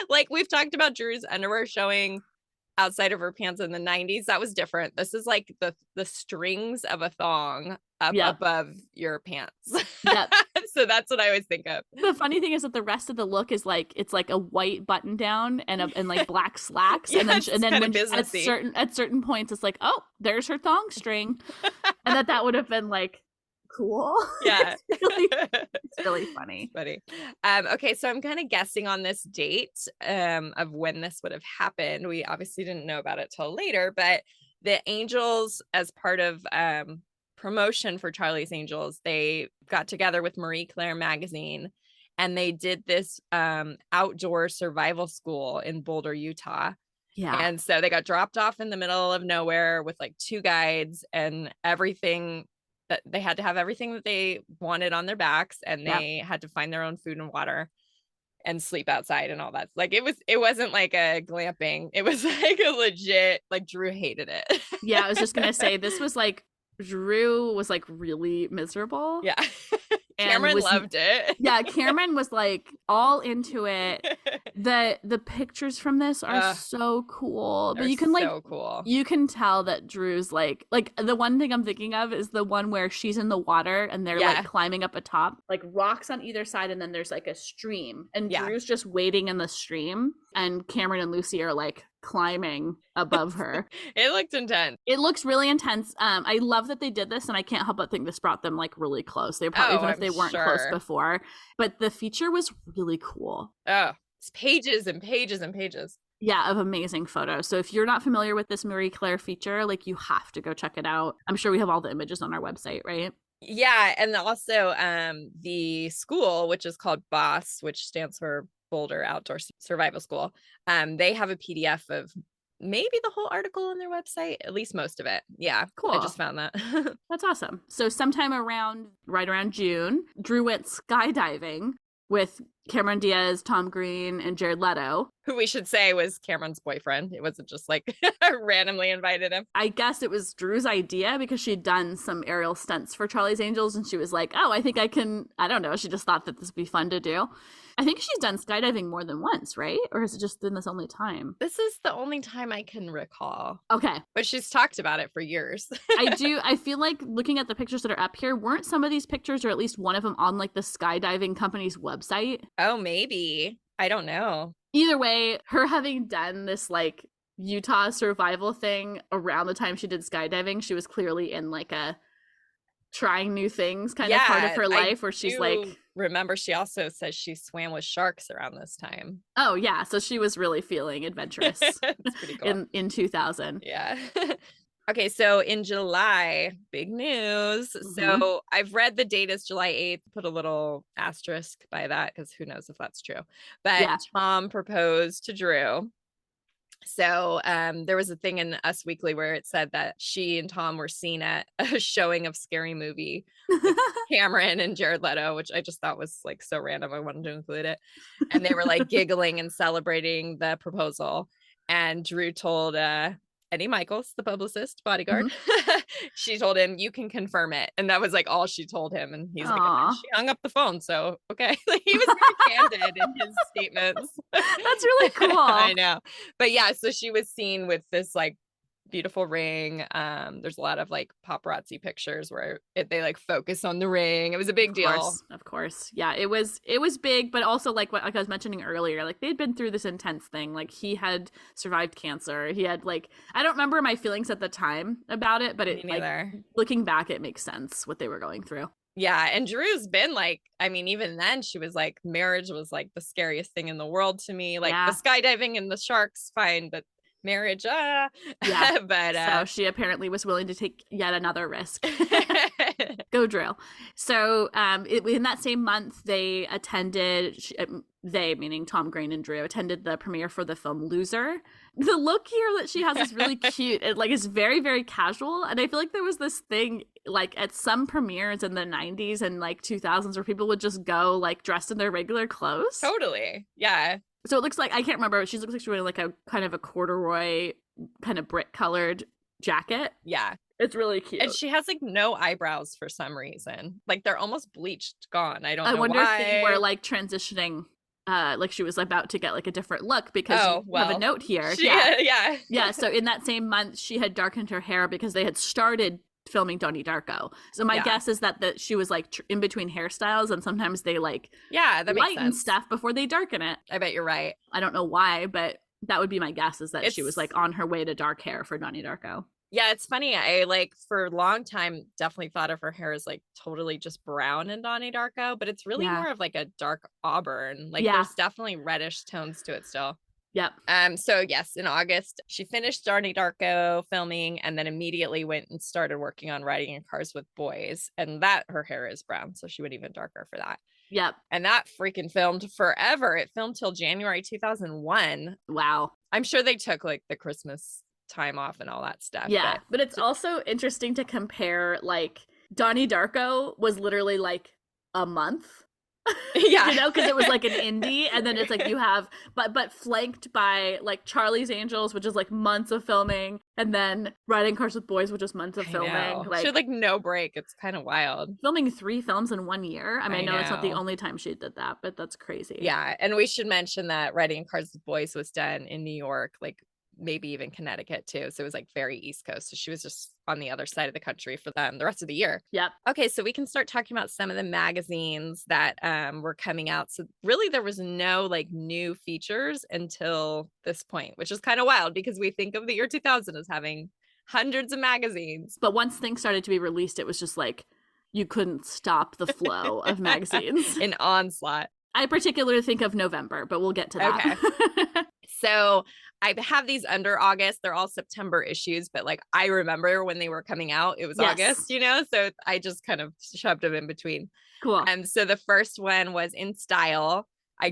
Like we've talked about Drew's underwear showing outside of her pants in the 90s. That was different. This is like the strings of a thong up above your pants. Yep. So that's what I always think of. The funny thing is that the rest of the look is like it's like a white button down and like black slacks, and then when at certain points it's like, oh, there's her thong string, and that would have been like cool. Yeah. It's really funny. Funny. Okay, so I'm kind of guessing on this date of when this would have happened. We obviously didn't know about it till later, but the Angels, as part of promotion for Charlie's Angels, they got together with Marie Claire magazine and they did this outdoor survival school in Boulder, Utah. Yeah. And so they got dropped off in the middle of nowhere with like 2 guides and everything that they had to have everything that they wanted on their backs, and they had to find their own food and water and sleep outside and all that. Like it wasn't like a glamping. It was like a legit, like Drew hated it. Yeah. I was just going to say, this was like, Drew was like really miserable. Yeah. Cameron loved it. Yeah, Cameron was like all into it. The pictures from this are so cool. But you can like cool. You can tell that Drew's like the one thing I'm thinking of is the one where she's in the water and they're like climbing up a top, like rocks on either side, and then there's like a stream. And Drew's just waiting in the stream and Cameron and Lucy are like climbing above her. It looked intense. It looks really intense. I love that they did this, and I can't help but think this brought them like really close. They probably even if they weren't close before, but the feature was really cool. Oh, it's pages and pages and pages. Yeah, of amazing photos. So if you're not familiar with this Marie Claire feature, like you have to go check it out. I'm sure we have all the images on our website, right? Yeah, and also the school, which is called BOSS, which stands for Boulder Outdoor Survival School, they have a PDF of maybe the whole article on their website, at least most of it. Yeah, cool. I just found that. That's awesome. So sometime right around June, Drew went skydiving with Cameron Diaz, Tom Green, and Jared Leto. Who we should say was Cameron's boyfriend. It wasn't just like randomly invited him. I guess it was Drew's idea because she'd done some aerial stunts for Charlie's Angels and she was like, oh, I think I can, I don't know. She just thought that this would be fun to do. I think she's done skydiving more than once, right? Or has it just been this only time? This is the only time I can recall. Okay. But she's talked about it for years. I feel like looking at the pictures that are up here, weren't some of these pictures or at least one of them on like the skydiving company's website? Oh, maybe. I don't know. Either way, her having done this like Utah survival thing around the time she did skydiving, she was clearly in like a trying new things kind of part of her life where she's like, remember she also says she swam with sharks around this time. Oh yeah, so she was really feeling adventurous. That's pretty cool. in 2000. Yeah. Okay, so in July, big news. Mm-hmm. So I've read the date is July 8th, put a little asterisk by that because who knows if that's true. But yeah. Tom proposed to Drew. So there was a thing in Us Weekly where it said that she and Tom were seen at a showing of Scary Movie with Cameron and Jared Leto, which I just thought was like so random. I wanted to include it. And they were like giggling and celebrating the proposal. And Drew told Eddie Michaels, the publicist, bodyguard, she told him, you can confirm it. And that was like all she told him. And he's like, and she hung up the phone. So, okay. Like, he was very candid in his statements. That's really cool. I know. But yeah, so she was seen with this like beautiful ring. There's a lot of like paparazzi pictures where they like focus on the ring. It was a big deal. Of course. Yeah, it was big, but also like what I was mentioning earlier, like they'd been through this intense thing. Like he had survived cancer. He had like, I don't remember my feelings at the time about it, but like, looking back, it makes sense what they were going through. Yeah. And Drew's been like, I mean, even then she was like, marriage was like the scariest thing in the world to me. Like the skydiving and the sharks, fine, but marriage, yeah. But so she apparently was willing to take yet another risk. Go Drew. So in that same month, they attended, they meaning Tom Green and Drew, attended the premiere for the film Loser. The look here that she has is really cute. It like is very, very casual. And I feel like there was this thing like at some premieres in the 90s and like 2000s where people would just go like dressed in their regular clothes. Totally. Yeah. So it looks like, I can't remember, she looks like she's wearing like a kind of a corduroy kind of brick colored jacket. Yeah. It's really cute. And she has like no eyebrows for some reason. Like they're almost bleached, gone. I don't know why. I wonder if they were like transitioning, like she was about to get like a different look because you have a note here. Yeah. So in that same month, she had darkened her hair because they had started filming Donnie Darko. So my guess is that she was like in between hairstyles and sometimes they like that lighten stuff before they darken it. I bet you're right. I don't know why, but that would be my guess is that she was like on her way to dark hair for Donnie Darko. Yeah, it's funny. I like for a long time definitely thought of her hair as like totally just brown in Donnie Darko, but it's really more of like a dark auburn. Like there's definitely reddish tones to it still. Yep. So yes, in August, she finished Donnie Darko filming and then immediately went and started working on Riding in Cars with Boys. And that her hair is brown, so she went even darker for that. Yep. And that freaking filmed forever. It filmed till January 2001. Wow. I'm sure they took like the Christmas time off and all that stuff. Yeah. But it's also interesting to compare like Donnie Darko was literally like a month. Yeah. You know, because it was like an indie and then it's like you have but flanked by like Charlie's Angels, which is like months of filming, and then Riding Cars with Boys, which is months of filming. Like, she had like no break. It's kind of wild. Filming 3 films in 1 year. I mean, I know it's not the only time she did that, but that's crazy. Yeah. And we should mention that Riding Cars with Boys was done in New York, like maybe even Connecticut too. So it was like very East Coast. So she was just on the other side of the country for them the rest of the year. Yep. Okay, so we can start talking about some of the magazines that were coming out. So really there was no like new features until this point, which is kind of wild because we think of the year 2000 as having hundreds of magazines. But once things started to be released, it was just like you couldn't stop the flow of magazines. An onslaught. I particularly think of November, but we'll get to that. Okay. So I have these under August. They're all September issues, but like I remember when they were coming out, it was August, so I just kind of shoved them in between. Cool. So the first one was In Style. I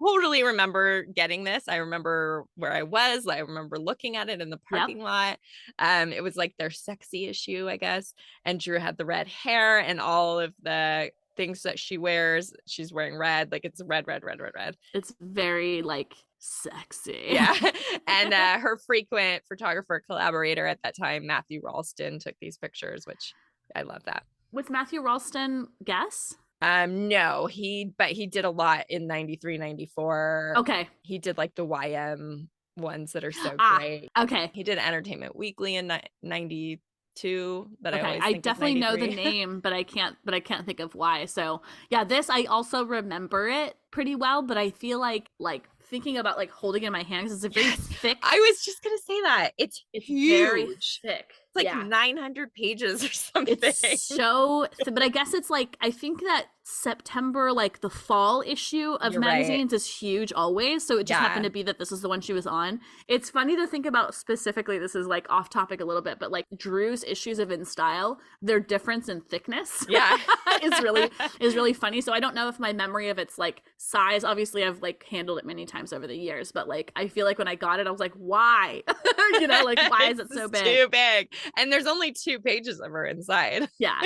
totally remember getting this. I remember where I was. I remember looking at it in the parking lot. It was like their sexy issue, I guess. And Drew had the red hair and all of the things that she wears. She's wearing red, like it's red. It's very like sexy. Yeah. And her frequent photographer collaborator at that time, Matthew Ralston, took these pictures, which I love that. Was Matthew Ralston Guess? No, but he did a lot in 93, 94. Okay. He did like the YM ones that are so great. Okay. He did Entertainment Weekly in 92. That I definitely know the name, but I can't think of why. So yeah, this I also remember it pretty well, but I feel like thinking about like holding it in my hands, it's a very thick. I was just gonna say that it's huge. Very thick. It's like 900 pages or something. It's so, but I guess it's like, I think that September, like the fall issue of magazines is huge always. So it just happened to be that this is the one she was on. It's funny to think about specifically, this is like off topic a little bit, but like Drew's issues of In Style, their difference in thickness is really funny. So I don't know if my memory of its like size, obviously I've like handled it many times over the years, but like I feel like when I got it, I was like, why? Like why is it so big? Too big. And there's only 2 pages of her inside. Yeah.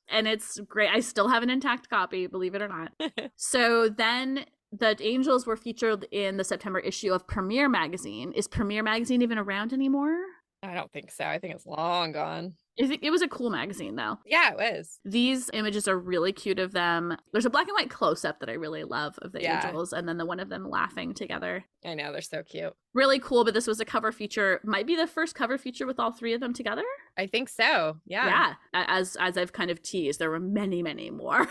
And it's great. I still have an intact copy, believe it or not. So then the Angels were featured in the September issue of Premiere Magazine. Is Premiere Magazine even around anymore? I don't think so. I think it's long gone. It was a cool magazine, though. Yeah, it was. These images are really cute of them. There's a black and white close-up that I really love of the Angels, and then the one of them laughing together. I know, they're so cute. Really cool, but this was a cover feature. Might be the first cover feature with all 3 of them together? I think so, yeah. Yeah, as I've kind of teased, there were many, many more.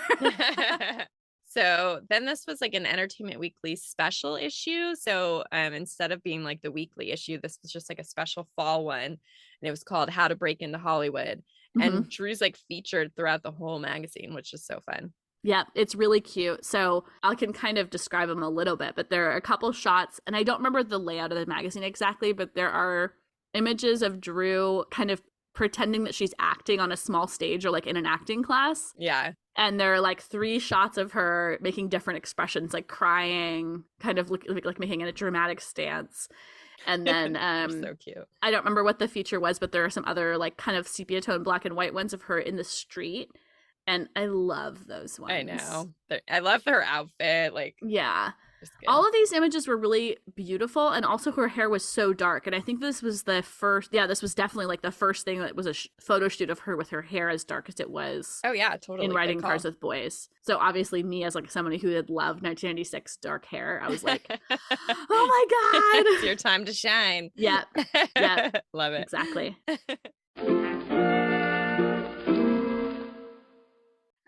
So then this was like an Entertainment Weekly special issue. So instead of being like the weekly issue, this was just like a special fall one. And it was called How to Break into Hollywood. And Drew's like featured throughout the whole magazine, which is so fun. Yeah, it's really cute. So I can kind of describe them a little bit, but there are a couple shots, and I don't remember the layout of the magazine exactly, but there are images of Drew kind of pretending that she's acting on a small stage or like in an acting class. Yeah. And there are like 3 shots of her making different expressions, like crying, kind of like making a dramatic stance. And then so cute. I don't remember what the feature was, but there are some other like kind of sepia tone black and white ones of her in the street. And I love those ones. I know. I love her outfit. Like, yeah. All of these images were really beautiful, and also her hair was so dark. And I think this was the first, this was definitely like the first thing that was a photo shoot of her with her hair as dark as it was. Oh yeah, totally. In Riding Cars with Boys. So obviously me as like somebody who had loved 1996 dark hair, I was like, oh my God. It's your time to shine. Yeah. Yeah. Love it. Exactly.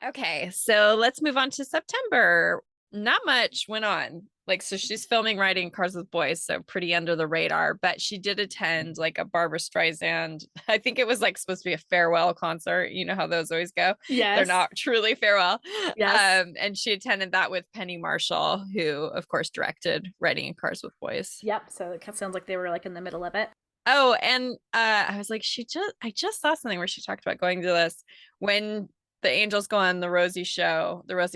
Okay, so let's move on to September. Not much went on. Like, so she's filming Riding Cars with Boys, so pretty under the radar, but she did attend like a Barbra Streisand. I think it was like supposed to be a farewell concert. You know how those always go? Yes. They're not truly farewell. Yes. And she attended that with Penny Marshall, who of course directed Riding Cars with Boys. Yep. So it sounds like they were like in the middle of it. Oh, and I was like, I just saw something where she talked about going to this when the Angels go on the Rosie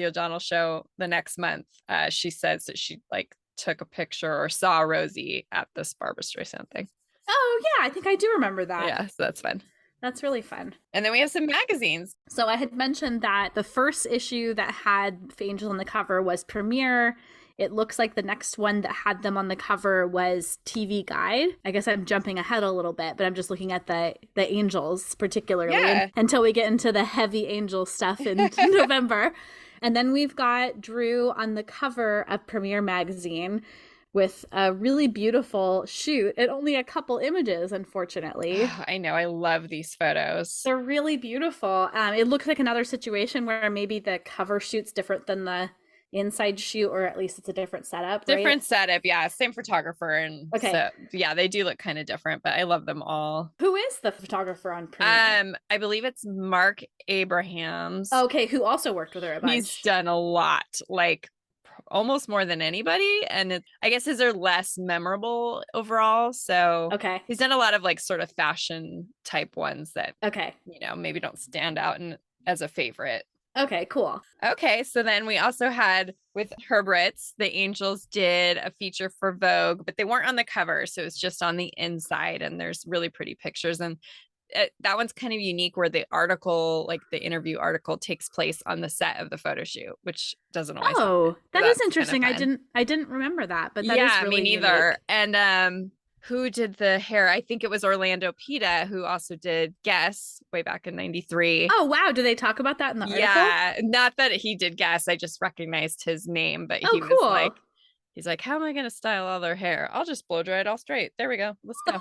O'Donnell show the next month. She says that she like took a picture or saw Rosie at this Barbra Streisand thing. Oh yeah, I think I do remember that. Yeah, so that's fun. That's really fun. And then we have some magazines. So I had mentioned that the first issue that had Angels on the cover was Premiere. It looks like the next one that had them on the cover was TV Guide. I guess I'm jumping ahead a little bit, but I'm just looking at the Angels particularly until we get into the heavy Angel stuff in November. And then we've got Drew on the cover of Premiere Magazine with a really beautiful shoot and only a couple images, unfortunately. I know. I love these photos. They're really beautiful. It looks like another situation where maybe the cover shoot's different than the inside shoot, or at least it's a different setup. Different setup, yeah. Same photographer, and so yeah, they do look kind of different, but I love them all. Who is the photographer on Premiere? I believe it's Mark Abrahams. Okay, who also worked with her a bunch. He's done a lot, like almost more than anybody. And I guess his are less memorable overall. So he's done a lot of like sort of fashion type ones that, maybe don't stand out as a favorite. Okay, cool. Okay, so then we also had with Herbert's, the Angels did a feature for Vogue, but they weren't on the cover. So it's just on the inside, and there's really pretty pictures. And that one's kind of unique where the article, like the interview article, takes place on the set of the photo shoot, which doesn't always happen. That is interesting. Kind of I didn't remember that, but that is really me neither. Unique. And who did the hair? I think it was Orlando Pita, who also did Guess way back in 93. Oh, wow. Do they talk about that in the article? Yeah, not that he did Guess. I just recognized his name, but he was like, he's like, how am I going to style all their hair? I'll just blow dry it all straight. There we go. Let's go.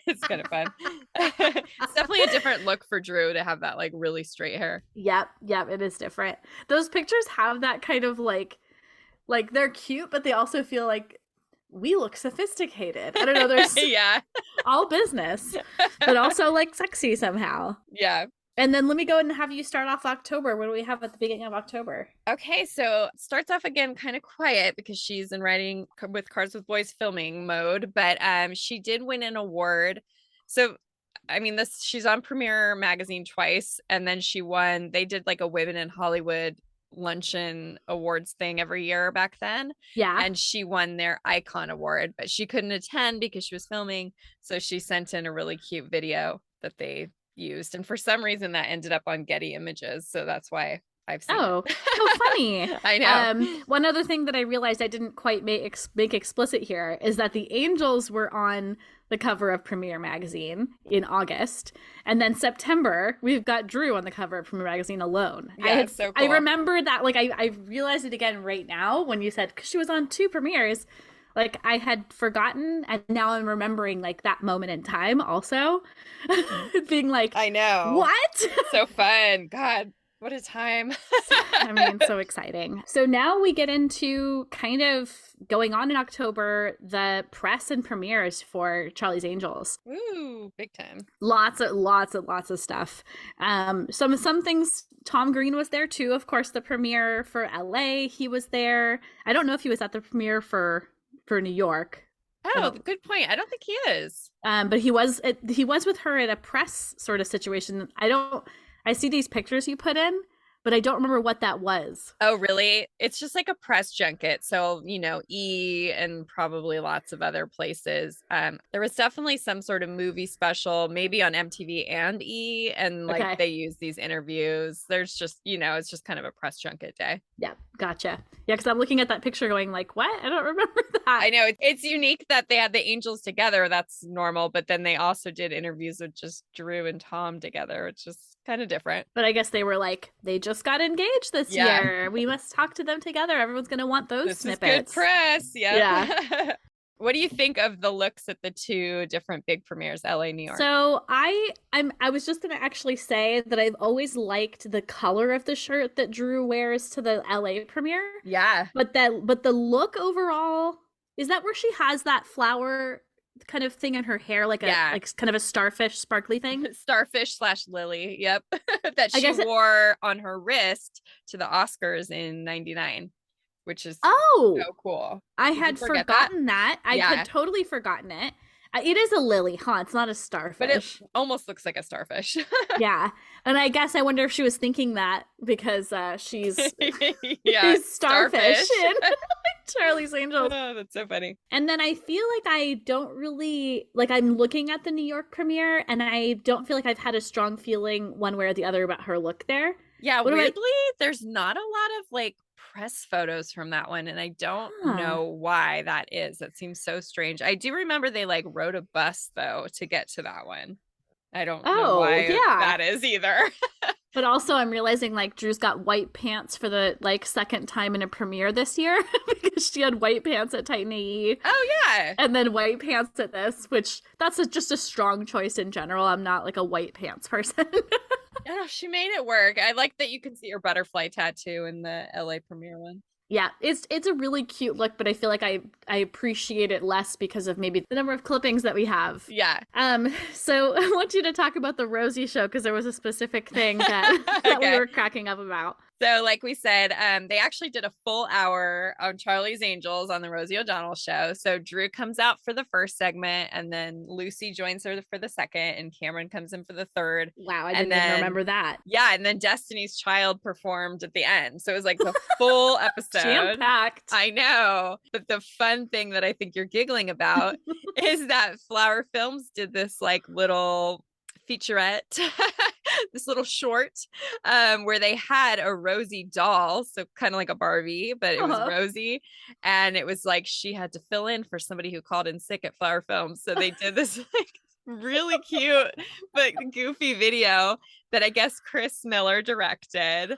It's kind of fun. It's definitely a different look for Drew to have that like really straight hair. Yep, it is different. Those pictures have that kind of like they're cute, but they also feel like we look sophisticated. I don't know, there's all business, but also like sexy somehow. Yeah. And then let me go and have you start off October. What do we have at the beginning of October? Okay, so it starts off again kind of quiet because she's in Writing with Cars with Boys filming mode, but she did win an award. So I mean, she's on Premiere Magazine twice, and then she won. They did like a Women in Hollywood luncheon awards thing every year back then. Yeah. And she won their Icon Award, but she couldn't attend because she was filming. So she sent in a really cute video that they used, and for some reason that ended up on Getty Images, so that's why I've seen it. So funny. I know. One other thing that I realized I didn't quite make explicit here is that the Angels were on the cover of Premiere Magazine in August, and then September we've got Drew on the cover of Premiere Magazine alone. Yeah, so cool. I remember that, like I realized it again right now when you said, because she was on 2 premieres. Like I had forgotten, and now I'm remembering like that moment in time also. Being like, I know. What? So fun. God, what a time. I mean, so exciting. So now we get into kind of going on in October, the press and premieres for Charlie's Angels. Ooh, big time. Lots of stuff. Some things, Tom Green was there too. Of course, the premiere for LA, he was there. I don't know if he was at the premiere for New York. Oh, good point. I don't think he is. But he was with her at a press sort of situation. I see these pictures you put in, but I don't remember what that was. Oh, really? It's just like a press junket. So, E and probably lots of other places. There was definitely some sort of movie special, maybe on MTV and E, and like they use these interviews. There's just, it's just kind of a press junket day. Yeah, gotcha. Yeah, because I'm looking at that picture going like, what? I don't remember that. I know. It's unique that they had the Angels together. That's normal. But then they also did interviews with just Drew and Tom together. It's just kind of different. But I guess they were like, they just got engaged this year. We must talk to them together. Everyone's going to want those snippets. Is good press. Yeah. What do you think of the looks at the 2 different big premieres, LA, New York? So I was just going to actually say that I've always liked the color of the shirt that Drew wears to the LA premiere. Yeah. But the look overall, is that where she has that flower kind of thing in her hair, like like kind of a starfish sparkly thing? Starfish / lily. Yep. That she wore on her wrist to the Oscars in 99. Which is so cool. I had forgotten that. I had totally forgotten it. It is a lily, huh? It's not a starfish. But it almost looks like a starfish. Yeah. And I guess I wonder if she was thinking that because she's starfish in Charlie's Angels. Oh, that's so funny. And then I feel like I don't really, like I'm looking at the New York premiere and I don't feel like I've had a strong feeling one way or the other about her look there. Yeah, weirdly, there's not a lot of like press photos from that one, and I don't know why that is. That seems so strange. I do remember they like rode a bus though to get to that one. I don't know why that is either. But also I'm realizing like Drew's got white pants for the like second time in a premiere this year because she had white pants at Titan AE. Oh yeah. And then white pants at this, which that's just a strong choice in general. I'm not like a white pants person. Yeah, she made it work. I like that you can see her butterfly tattoo in the LA premiere one. Yeah, it's a really cute look, but I feel like I appreciate it less because of maybe the number of clippings that we have. Yeah. So I want you to talk about the Rosie show because there was a specific thing that we were cracking up about. So like we said, they actually did a full hour on Charlie's Angels on the Rosie O'Donnell show. So Drew comes out for the first segment, and then Lucy joins her for the second, and Cameron comes in for the third. Wow, I didn't even remember that. Yeah, and then Destiny's Child performed at the end. So it was like the full episode. Jam-packed. I know. But the fun thing that I think you're giggling about is that Flower Films did this like little featurette, this little short, where they had a Rosie doll, so kind of like a Barbie, but it was Rosie, and it was like she had to fill in for somebody who called in sick at Flower Films. So they did this like really cute but goofy video that I guess Chris Miller directed.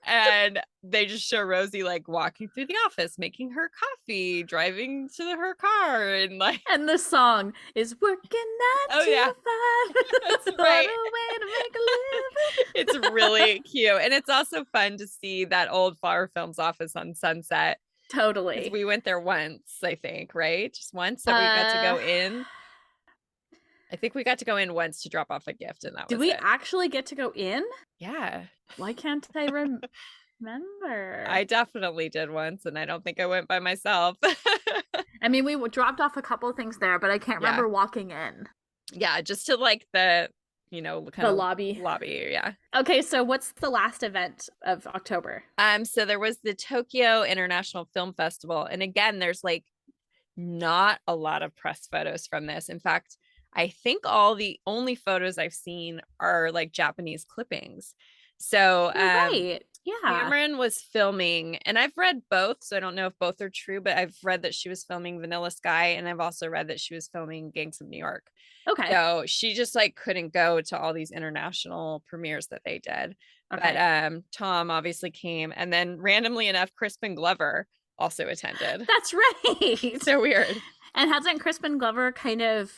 And they just show Rosie like walking through the office, making her coffee, driving to her car, and like. And the song is working 9 to 5. That's right. What a way to make a living. It's really cute, and it's also fun to see that old Flower Films office on Sunset. Totally. We went there once, I think, right? Just once that we got to go in. I think we got to go in once to drop off a gift, and that was it. Did we actually get to go in? Yeah. Why can't I remember? I definitely did once, and I don't think I went by myself. I mean, we dropped off a couple of things there, but I can't remember walking in. Yeah, just to like the, kind of lobby. Yeah. Okay, so what's the last event of October? So there was the Tokyo International Film Festival, and again, there's like not a lot of press photos from this. In fact, I think the only photos I've seen are like Japanese clippings. So right. Yeah. Cameron was filming, and I've read both, so I don't know if both are true, but I've read that she was filming Vanilla Sky, and I've also read that she was filming Gangs of New York. Okay. So she just like couldn't go to all these international premieres that they did. Okay. But Tom obviously came, and then randomly enough, Crispin Glover also attended. That's right. So weird. And hasn't Crispin Glover kind of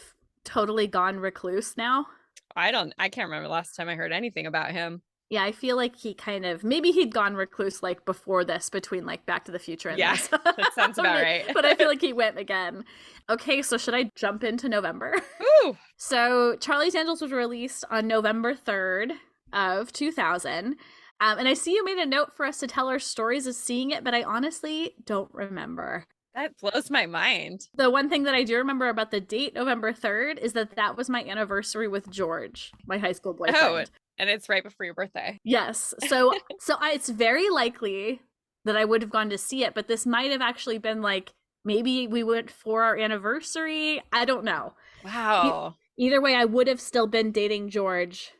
totally gone recluse now? I can't remember the last time I heard anything about him. Yeah, I feel like he maybe he'd gone recluse like before this, between like Back to the Future and this. That sounds about right. But I feel like he went again. Okay, so should I jump into November? Ooh. So Charlie's Angels was released on November 3rd of 2000. And I see you made a note for us to tell our stories of seeing it, but I honestly don't remember. That blows my mind. The one thing that I do remember about the date, November 3rd, is that was my anniversary with George, my high school boyfriend. Oh, and it's right before your birthday. Yes. So it's very likely that I would have gone to see it, but this might have actually been like, maybe we went for our anniversary. I don't know. Wow. Either way, I would have still been dating George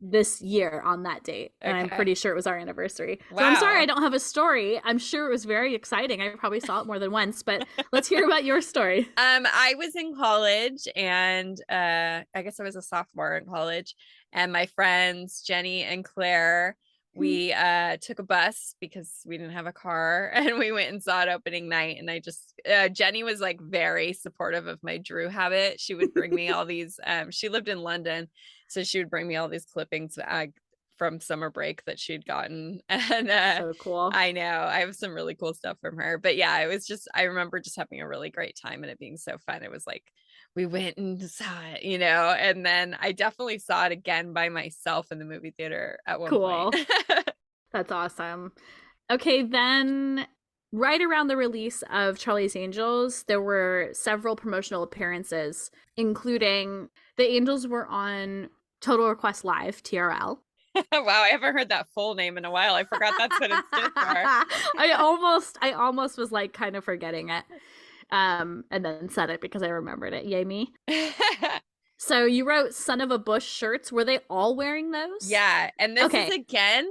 this year on that date, and I'm pretty sure it was our anniversary. Wow. So I'm sorry I don't have a story. I'm sure it was very exciting. I probably saw it more than once, but let's hear about your story. I was in college, and I guess I was a sophomore in college, and my friends Jenny and Claire, we took a bus because we didn't have a car, and we went and saw it opening night. And I just Jenny was like very supportive of my Drew habit. She would bring me all these she lived in London, so she would bring me all these clippings from summer break that she'd gotten. And so cool. I know I have some really cool stuff from her. But yeah, it was just, I remember just having a really great time and it being so fun. It was like we went and saw it, and then I definitely saw it again by myself in the movie theater at one point. That's awesome. Okay, then right around the release of Charlie's Angels, there were several promotional appearances, including the Angels were on Total Request Live, TRL. Wow, I haven't heard that full name in a while. I forgot that's what it stood for. I almost was like kind of forgetting it. And then said it because I remembered it. Yay me. So you wrote Son of a Bush shirts. Were they all wearing those? Yeah. And this is again,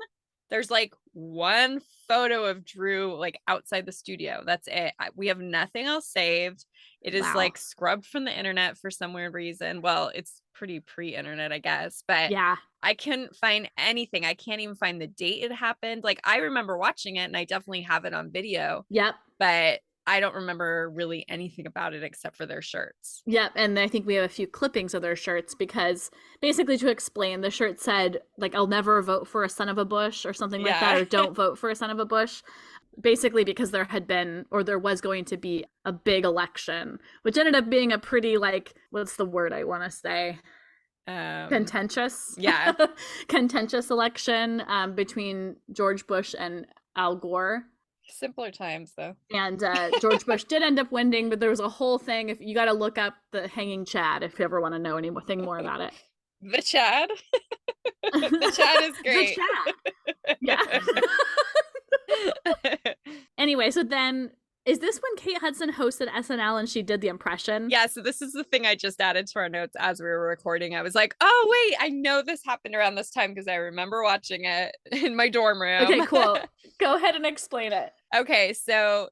there's like one photo of Drew like outside the studio. That's it. We have nothing else saved. It is like scrubbed from the internet for some weird reason. Well, it's pretty pre-internet, I guess. But yeah, I couldn't find anything. I can't even find the date it happened. Like I remember watching it and I definitely have it on video. Yep. But I don't remember really anything about it except for their shirts. Yep. And I think we have a few clippings of their shirts because basically to explain, the shirt said like, I'll never vote for a son of a Bush or something like that, or don't vote for a son of a Bush. Basically because there was going to be a big election, which ended up being a pretty like, what's the word I want to say? Contentious. Yeah. Contentious election between George Bush and Al Gore. Simpler times, though. And George Bush did end up winning, but there was a whole thing. If you got to look up the hanging Chad if you ever want to know anything more about it. The Chad? The Chad is great. The Chad. Yeah. Anyway, so then, is this when Kate Hudson hosted SNL and she did the impression? Yeah, so this is the thing I just added to our notes as we were recording. I was like, oh, wait, I know this happened around this time because I remember watching it in my dorm room. Okay, cool. Go ahead and explain it. Okay, so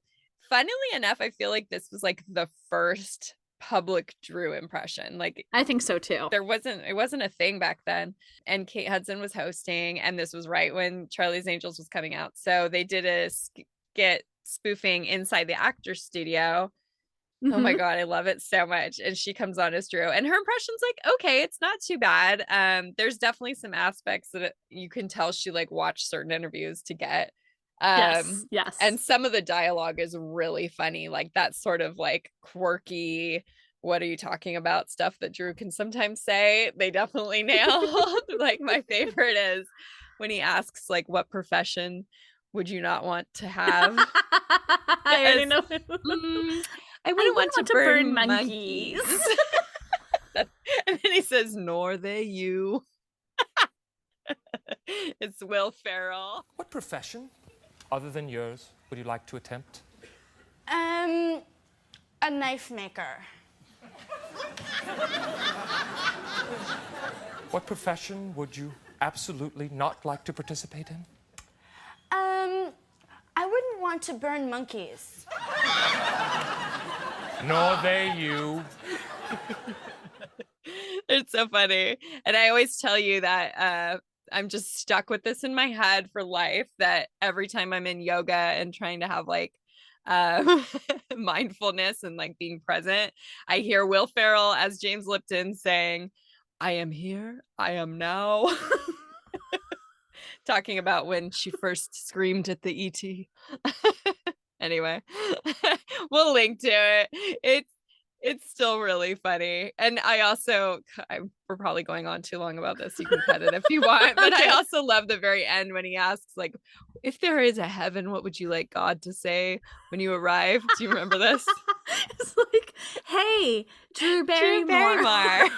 funnily enough, I feel like this was like the first public Drew impression. Like, I think so too. It wasn't a thing back then. And Kate Hudson was hosting, and this was right when Charlie's Angels was coming out. So they did a skit spoofing inside the actor's studio. Oh my God, I love it so much. And she comes on as Drew, and her impression's like, okay, it's not too bad. There's definitely some aspects that you can tell she like watched certain interviews to get. Yes. And some of the dialogue is really funny, like that sort of like quirky, what are you talking about stuff that Drew can sometimes say. They definitely nailed. Like my favorite is when he asks like, what profession would you not want to have? I already know. I wouldn't want to burn monkeys. And then he says, nor they you. It's Will Ferrell. What profession, other than yours, would you like to attempt? A knife maker. What profession would you absolutely not like to participate in? I wouldn't want to burn monkeys. Nor they you. It's so funny. And I always tell you that I'm just stuck with this in my head for life, that every time I'm in yoga and trying to have like mindfulness and like being present, I hear Will Ferrell as James Lipton saying, I am here, I am now. Talking about when she first screamed at the ET. Anyway, we'll link to it. It's still really funny. And we're probably going on too long about this. You can cut it if you want. But I also love the very end when he asks, like, if there is a heaven, what would you like God to say when you arrive? Do you remember this? It's like, hey, Drew Barrymore.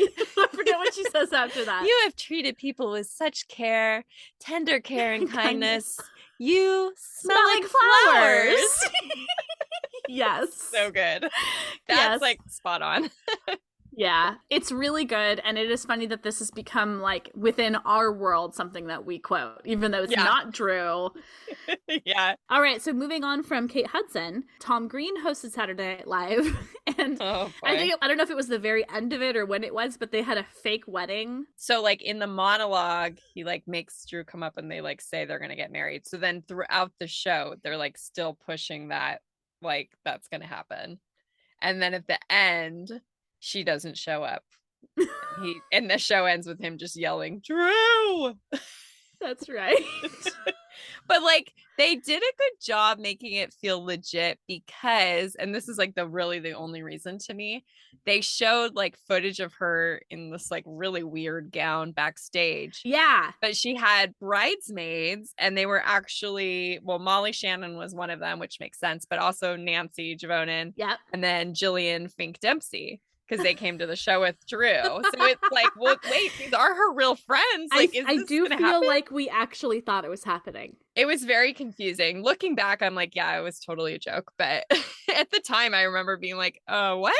I forget what she says after that. You have treated people with such care, tender care and kindness. You smell like flowers. Yes. So good. That's like spot on. Yeah, it's really good. And it is funny that this has become like within our world something that we quote, even though it's not Drew. Yeah. All right. So moving on from Kate Hudson, Tom Green hosted Saturday Night Live. And I don't know if it was the very end of it or when it was, but they had a fake wedding. So like in the monologue, he like makes Drew come up and they like say they're going to get married. So then throughout the show, they're like still pushing that, like that's going to happen. And then at the end, she doesn't show up. And the show ends with him just yelling, Drew. That's right. But like they did a good job making it feel legit because, and this is like the only reason to me, they showed like footage of her in this like really weird gown backstage. Yeah. But she had bridesmaids and they were actually, well, Molly Shannon was one of them, which makes sense, but also Nancy Javonin. Yep. And then Jillian Fink Dempsey, because they came to the show with Drew. So it's like, well, wait, these are her real friends. Like, I do feel like we actually thought it was happening. It was very confusing. Looking back, I'm like, yeah, it was totally a joke. But at the time, I remember being like, what?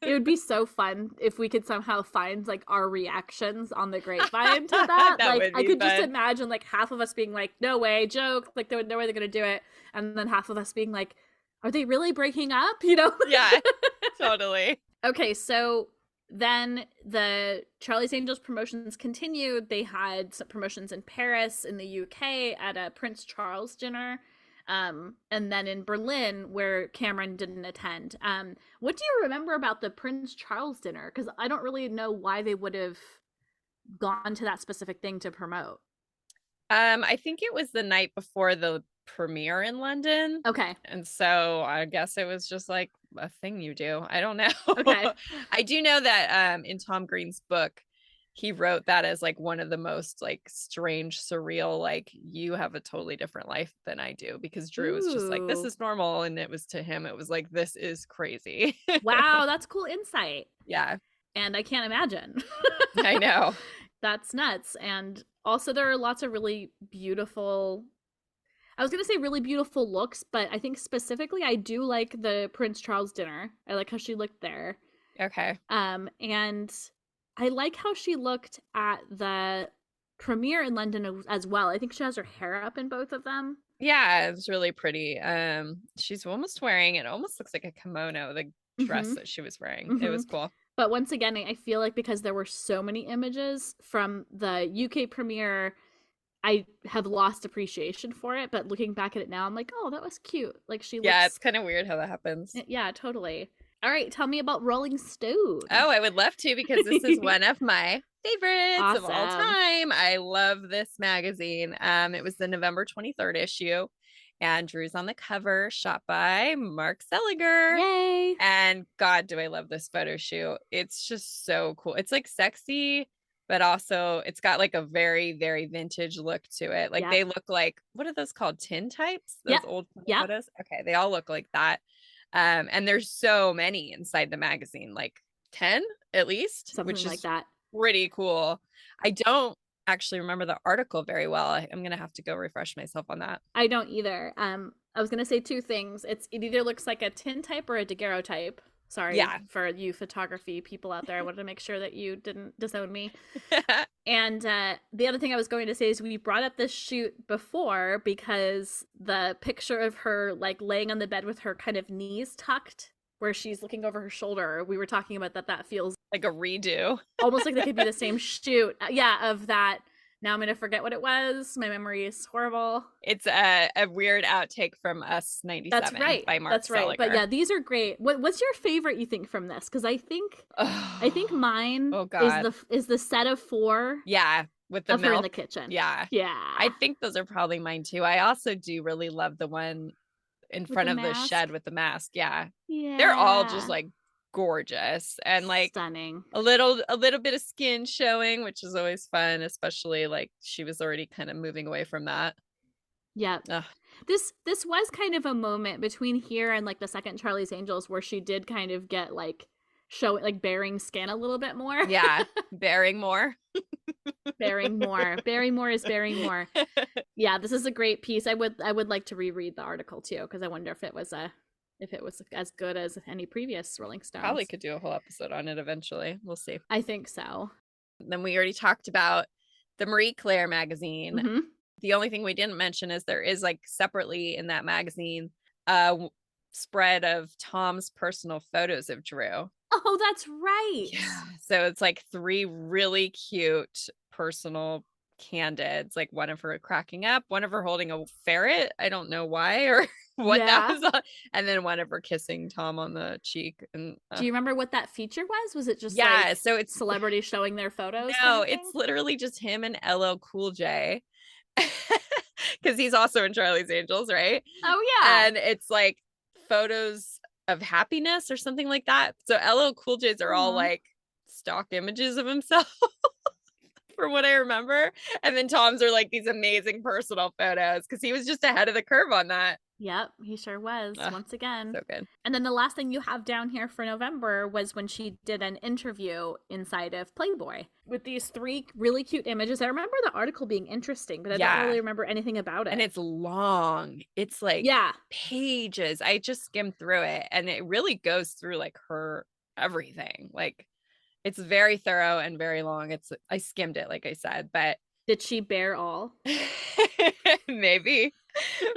It would be so fun if we could somehow find like our reactions on the grapevine to that. Like I could just imagine like half of us being like, no way, joke, like no way they're gonna do it. And then half of us being like, are they really breaking up? You know? Yeah, totally. Okay, so then the Charlie's Angels promotions continued. They had some promotions in Paris, in the UK, at a Prince Charles dinner, and then in Berlin, where Cameron didn't attend. What do you remember about the Prince Charles dinner? Because I don't really know why they would have gone to that specific thing to promote. I think it was the night before the premiere in London. Okay. And so I guess it was just like a thing you do. I don't know. Okay. I do know that in Tom Green's book, he wrote that as like one of the most like strange, surreal, like you have a totally different life than I do, because Drew was just like, this Ooh. is normal. And it was to him, it was like, this is crazy. Wow, that's cool insight. Yeah. And I can't imagine. I know. That's nuts. And also there are lots of really beautiful, I was going to say really beautiful looks, but I think specifically I do like the Prince Charles dinner. I like how she looked there. Okay. And I like how she looked at the premiere in London as well. I think she has her hair up in both of them. Yeah, it was really pretty. She's almost wearing, it almost looks like a kimono, the dress that she was wearing. It was cool. But once again, I feel like because there were so many images from the UK premiere, I have lost appreciation for it. But looking back at it now, I'm like, oh, that was cute. Like she looks... Yeah, it's kind of weird how that happens. Yeah, totally. All right, tell me about Rolling Stone. Oh, I would love to, because this is one of my favorites of all time. I love this magazine. It was the November 23rd issue, and Drew's on the cover, shot by Mark Seliger. Yay! And God, do I love this photo shoot. It's just so cool. It's like sexy, but also it's got like a very, very vintage look to it. Like they look like, what are those called? Tin types? Those old photos? Okay, they all look like that. And there's so many inside the magazine, like 10 at least, something which like is that. Pretty cool. I don't actually remember the article very well. I'm gonna have to go refresh myself on that. I don't either. I was gonna say two things. It either looks like a tintype or a daguerreotype. Sorry for you photography people out there. I wanted to make sure that you didn't disown me. And the other thing I was going to say is we brought up this shoot before because the picture of her like laying on the bed with her kind of knees tucked, where she's looking over her shoulder. We were talking about that feels like a redo. Almost like they could be the same shoot. Of that. Now I'm going to forget what it was. My memory is horrible. It's a weird outtake from Us 97. That's right. By Mark That's right. Seliger. But yeah, these are great. What's your favorite you think from this? Because I think mine is the set of 4. Yeah, with the of milk her in the kitchen. Yeah. I think those are probably mine too. I also do really love the one in front of the shed with the mask. Yeah. They're all just like gorgeous and like stunning. A little bit of skin showing, which is always fun, especially like she was already kind of moving away from that. Yeah. This was kind of a moment between here and like the second Charlie's Angels where she did kind of get like bearing skin a little bit more. Yeah, bearing more. Bearing more. Barrymore is bearing more. Yeah, this is a great piece. I would like to reread the article too, because I wonder if it was as good as any previous Rolling Stones. Probably could do a whole episode on it eventually. We'll see. I think so. Then we already talked about the Marie Claire magazine. The only thing we didn't mention is there is like separately in that magazine a spread of Tom's personal photos of Drew. Oh, that's right. Yeah. So it's like 3 really cute personal candids, like one of her cracking up, one of her holding a ferret. I don't know why or what that was on, and then one of her kissing Tom on the cheek. And do you remember what that feature was? Was it just so it's celebrities showing their photos? No, it's literally just him and LL Cool J. Because he's also in Charlie's Angels, right? Oh yeah. And it's like photos of happiness or something like that. So LL Cool J's are all like stock images of himself. From what I remember. And then Tom's are like these amazing personal photos because he was just ahead of the curve on that. Yep, he sure was. Once again. So good. And then the last thing you have down here for November was when she did an interview inside of Playboy with these 3 really cute images. I remember the article being interesting, but I don't really remember anything about it. And it's long. It's like pages. I just skimmed through it and it really goes through like her everything. Like it's very thorough and very long. I skimmed it, like I said, but did she bear all? Maybe.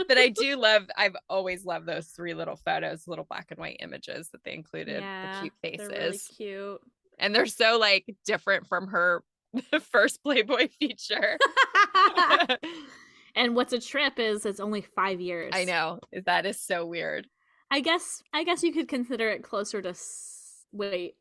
But I've always loved those 3 little photos, little black and white images that they included, the cute faces. They're really cute. And they're so like different from her first Playboy feature. And what's a trip is it's only 5 years. I know. That is so weird. I guess you could consider it closer to wait.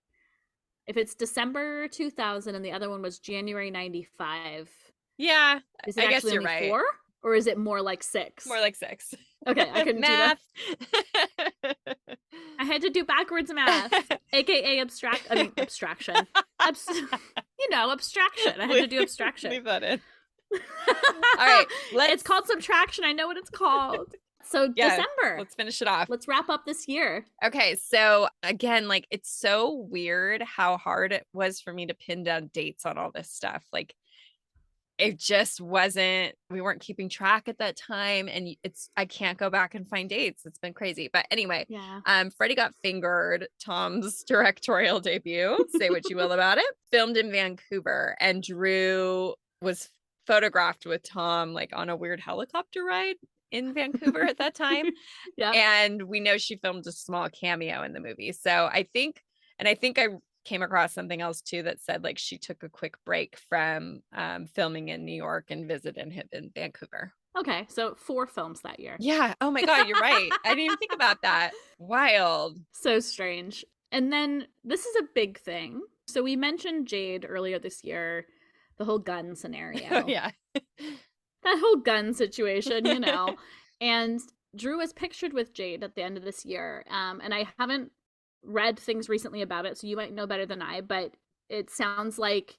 If it's December 2000 and the other one was January 95. Yeah, is it I guess you're right. 4? Or is it more like 6? More like 6. Okay, I couldn't math. do that. I had to do backwards math, aka abstraction. Abstraction. I had to do abstraction. Leave that in. All right, it's called subtraction. I know what it's called. So December. Let's finish it off. Let's wrap up this year. Okay, so again, like it's so weird how hard it was for me to pin down dates on all this stuff. Like it just wasn't, we weren't keeping track at that time, and I can't go back and find dates. It's been crazy. But anyway, Freddie Got Fingered, Tom's directorial debut, say what you will about it, filmed in Vancouver, and Drew was photographed with Tom like on a weird helicopter ride in Vancouver at that time. And we know she filmed a small cameo in the movie. So I think I came across something else too that said like she took a quick break from filming in New York and visited him in Vancouver. Okay, so 4 films that year. Yeah. Oh my God, you're right. I didn't even think about that. Wild. So strange. And then this is a big thing. So we mentioned Jade earlier this year, the whole gun scenario. Yeah. That whole gun situation, you know. And Drew was pictured with Jade at the end of this year. And I haven't read things recently about it, so you might know better than I, but it sounds like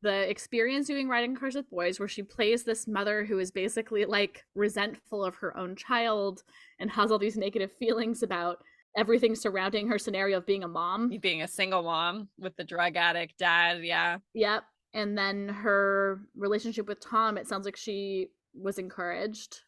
the experience doing Riding Cars with Boys, where she plays this mother who is basically like resentful of her own child and has all these negative feelings about everything surrounding her scenario of being a mom. Being a single mom with the drug addict dad, yeah. Yep. And then her relationship with Tom, it sounds like she was encouraged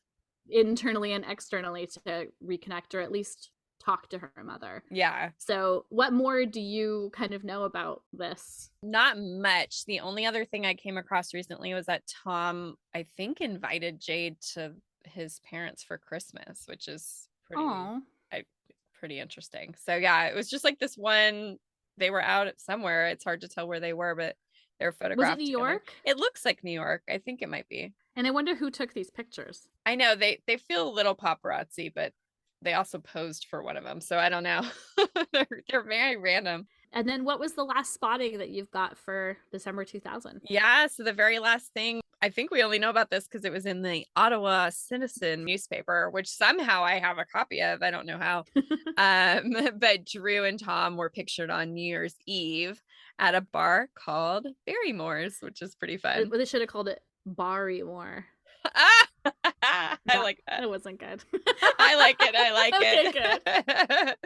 internally and externally to reconnect, or at least talk to her mother. Yeah. So what more do you kind of know about this? Not much. The only other thing I came across recently was that Tom, I think, invited Jade to his parents for Christmas, which is pretty interesting. So yeah, it was just like this one, they were out somewhere. It's hard to tell where they were, but they were photographed. Was it New York? It looks like New York. I think it might be. And I wonder who took these pictures. I know they feel a little paparazzi, but they also posed for one of them. So I don't know. they're very random. And then what was the last spotting that you've got for December 2000? Yeah. So the very last thing, I think we only know about this because it was in the Ottawa Citizen newspaper, which somehow I have a copy of. I don't know how. But Drew and Tom were pictured on New Year's Eve at a bar called Barrymore's, which is pretty fun. They should have called it Barrymore. I like that. It wasn't good. I like it. Okay,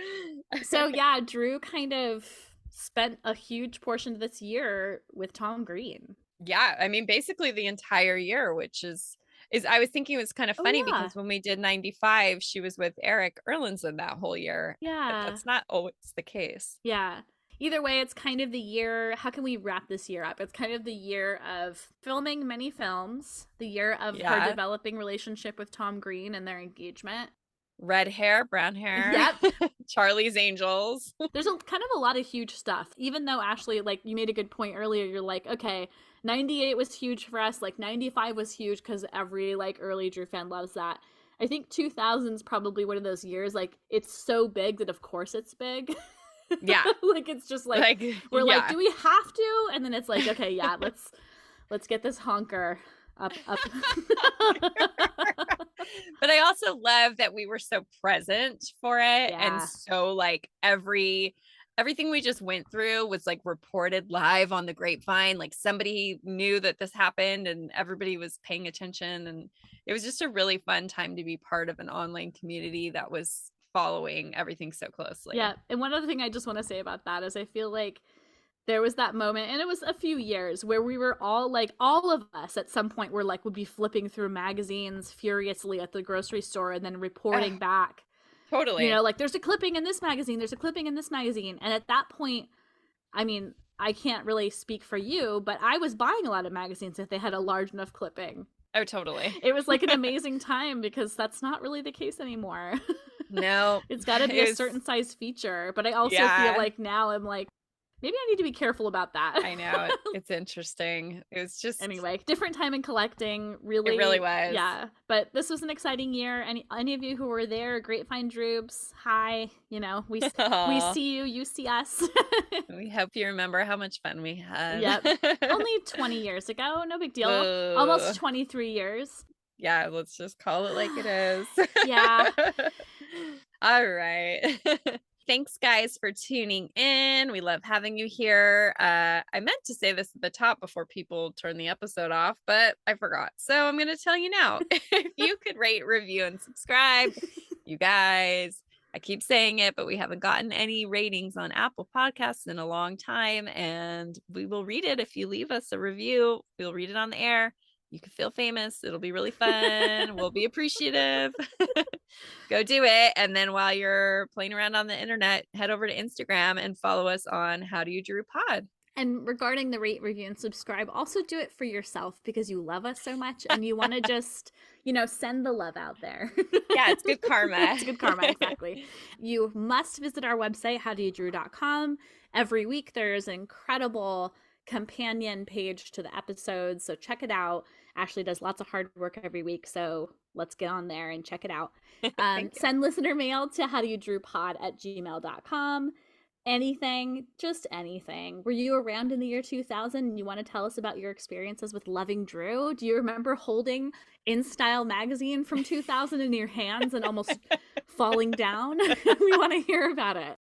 good. So yeah, Drew kind of spent a huge portion of this year with Tom Green. Yeah, I mean, basically the entire year, which is I was thinking it was kind of funny because when we did 95, she was with Eric Erlandson that whole year. Yeah. But that's not always the case. Yeah. Either way, it's kind of the year. How can we wrap this year up? It's kind of the year of filming many films, the year of her developing relationship with Tom Green and their engagement. Red hair, brown hair. Yep. Charlie's Angels. There's kind of a lot of huge stuff. Even though, Ashley, like you made a good point earlier, you're like, okay, 98 was huge for us. Like 95 was huge because every like early Drew fan loves that. I think 2000 is probably one of those years. Like it's so big that of course it's big. Yeah. Like it's just like we're like, do we have to? And then it's like, okay, yeah, let's get this honker up. But I also love that we were so present for it. Yeah. And so like everything we just went through was like reported live on the grapevine. Like somebody knew that this happened and everybody was paying attention. And it was just a really fun time to be part of an online community that was following everything so closely. Yeah. And one other thing I just want to say about that is I feel like there was that moment, and it was a few years, where we were all like, all of us at some point were like, would be flipping through magazines furiously at the grocery store and then reporting back. Totally. You know, like there's a clipping in this magazine, there's a clipping in this magazine. And at that point, I mean, I can't really speak for you, but I was buying a lot of magazines if they had a large enough clipping. Oh, totally. It was like an amazing time because that's not really the case anymore. No. It's got to be a certain size feature. But I also feel like now I'm like, maybe I need to be careful about that. I know. It's interesting. It was just... Anyway, different time in collecting. Really. It really was. Yeah. But this was an exciting year. Any of you who were there, Grapevine Droobs, hi. You know, we see you. You see us. We hope you remember how much fun we had. Yep. Only 20 years ago. No big deal. Almost 23 years. Yeah, let's just call it like it is. Yeah. All right. Thanks, guys, for tuning in. We love having you here. I meant to say this at the top before people turn the episode off, but I forgot. So I'm going to tell you now. If you could rate, review, and subscribe, you guys. I keep saying it, but we haven't gotten any ratings on Apple Podcasts in a long time. And we will read it if you leave us a review. We'll read it on the air. You can feel famous. It'll be really fun. We'll be appreciative. Go do it. And then while you're playing around on the internet, head over to Instagram and follow us on How Do You Drew Pod. And regarding the rate, review, and subscribe, also do it for yourself because you love us so much and you want to just, send the love out there. Yeah, it's good karma. It's good karma, exactly. You must visit our website, howdoyoudrew.com. Every week there's an incredible companion page to the episodes, so check it out. Ashley does lots of hard work every week, so let's get on there and check it out. Send listener mail to howdoyoudrewpod@gmail.com. Anything, just anything. Were you around in the year 2000 and you want to tell us about your experiences with loving Drew? Do you remember holding In Style magazine from 2000 in your hands and almost falling down? We want to hear about it.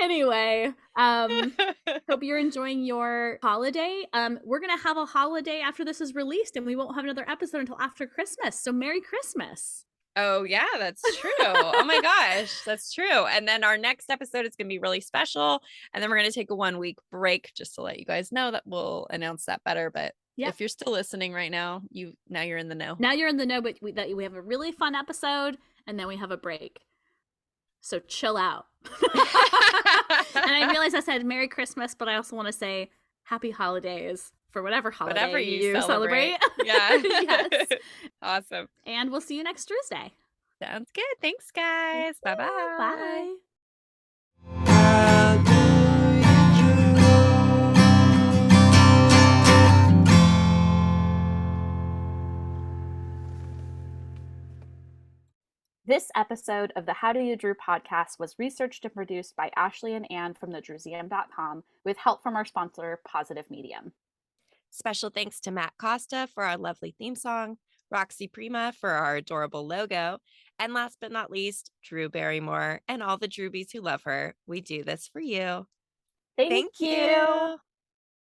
Anyway, hope you're enjoying your holiday. We're going to have a holiday after this is released and we won't have another episode until after Christmas. So Merry Christmas. Oh, yeah, that's true. Oh, my gosh, that's true. And then our next episode is going to be really special. And then we're going to take a 1-week break just to let you guys know that we'll announce that better. But if you're still listening right now, now you're in the know. Now you're in the know, but we have a really fun episode and then we have a break. So chill out. And I realized I said Merry Christmas, but I also want to say Happy Holidays for whatever holiday you celebrate. Yeah. Yes. Awesome. And we'll see you next Tuesday. Sounds good. Thanks, guys. Bye-bye. Bye. This episode of the How Do You Drew podcast was researched and produced by Ashley and Ann from thedrewseum.com with help from our sponsor, Positive Medium. Special thanks to Matt Costa for our lovely theme song, Roxy Prima for our adorable logo, and last but not least, Drew Barrymore and all the Drewbies who love her. We do this for you. Thank you.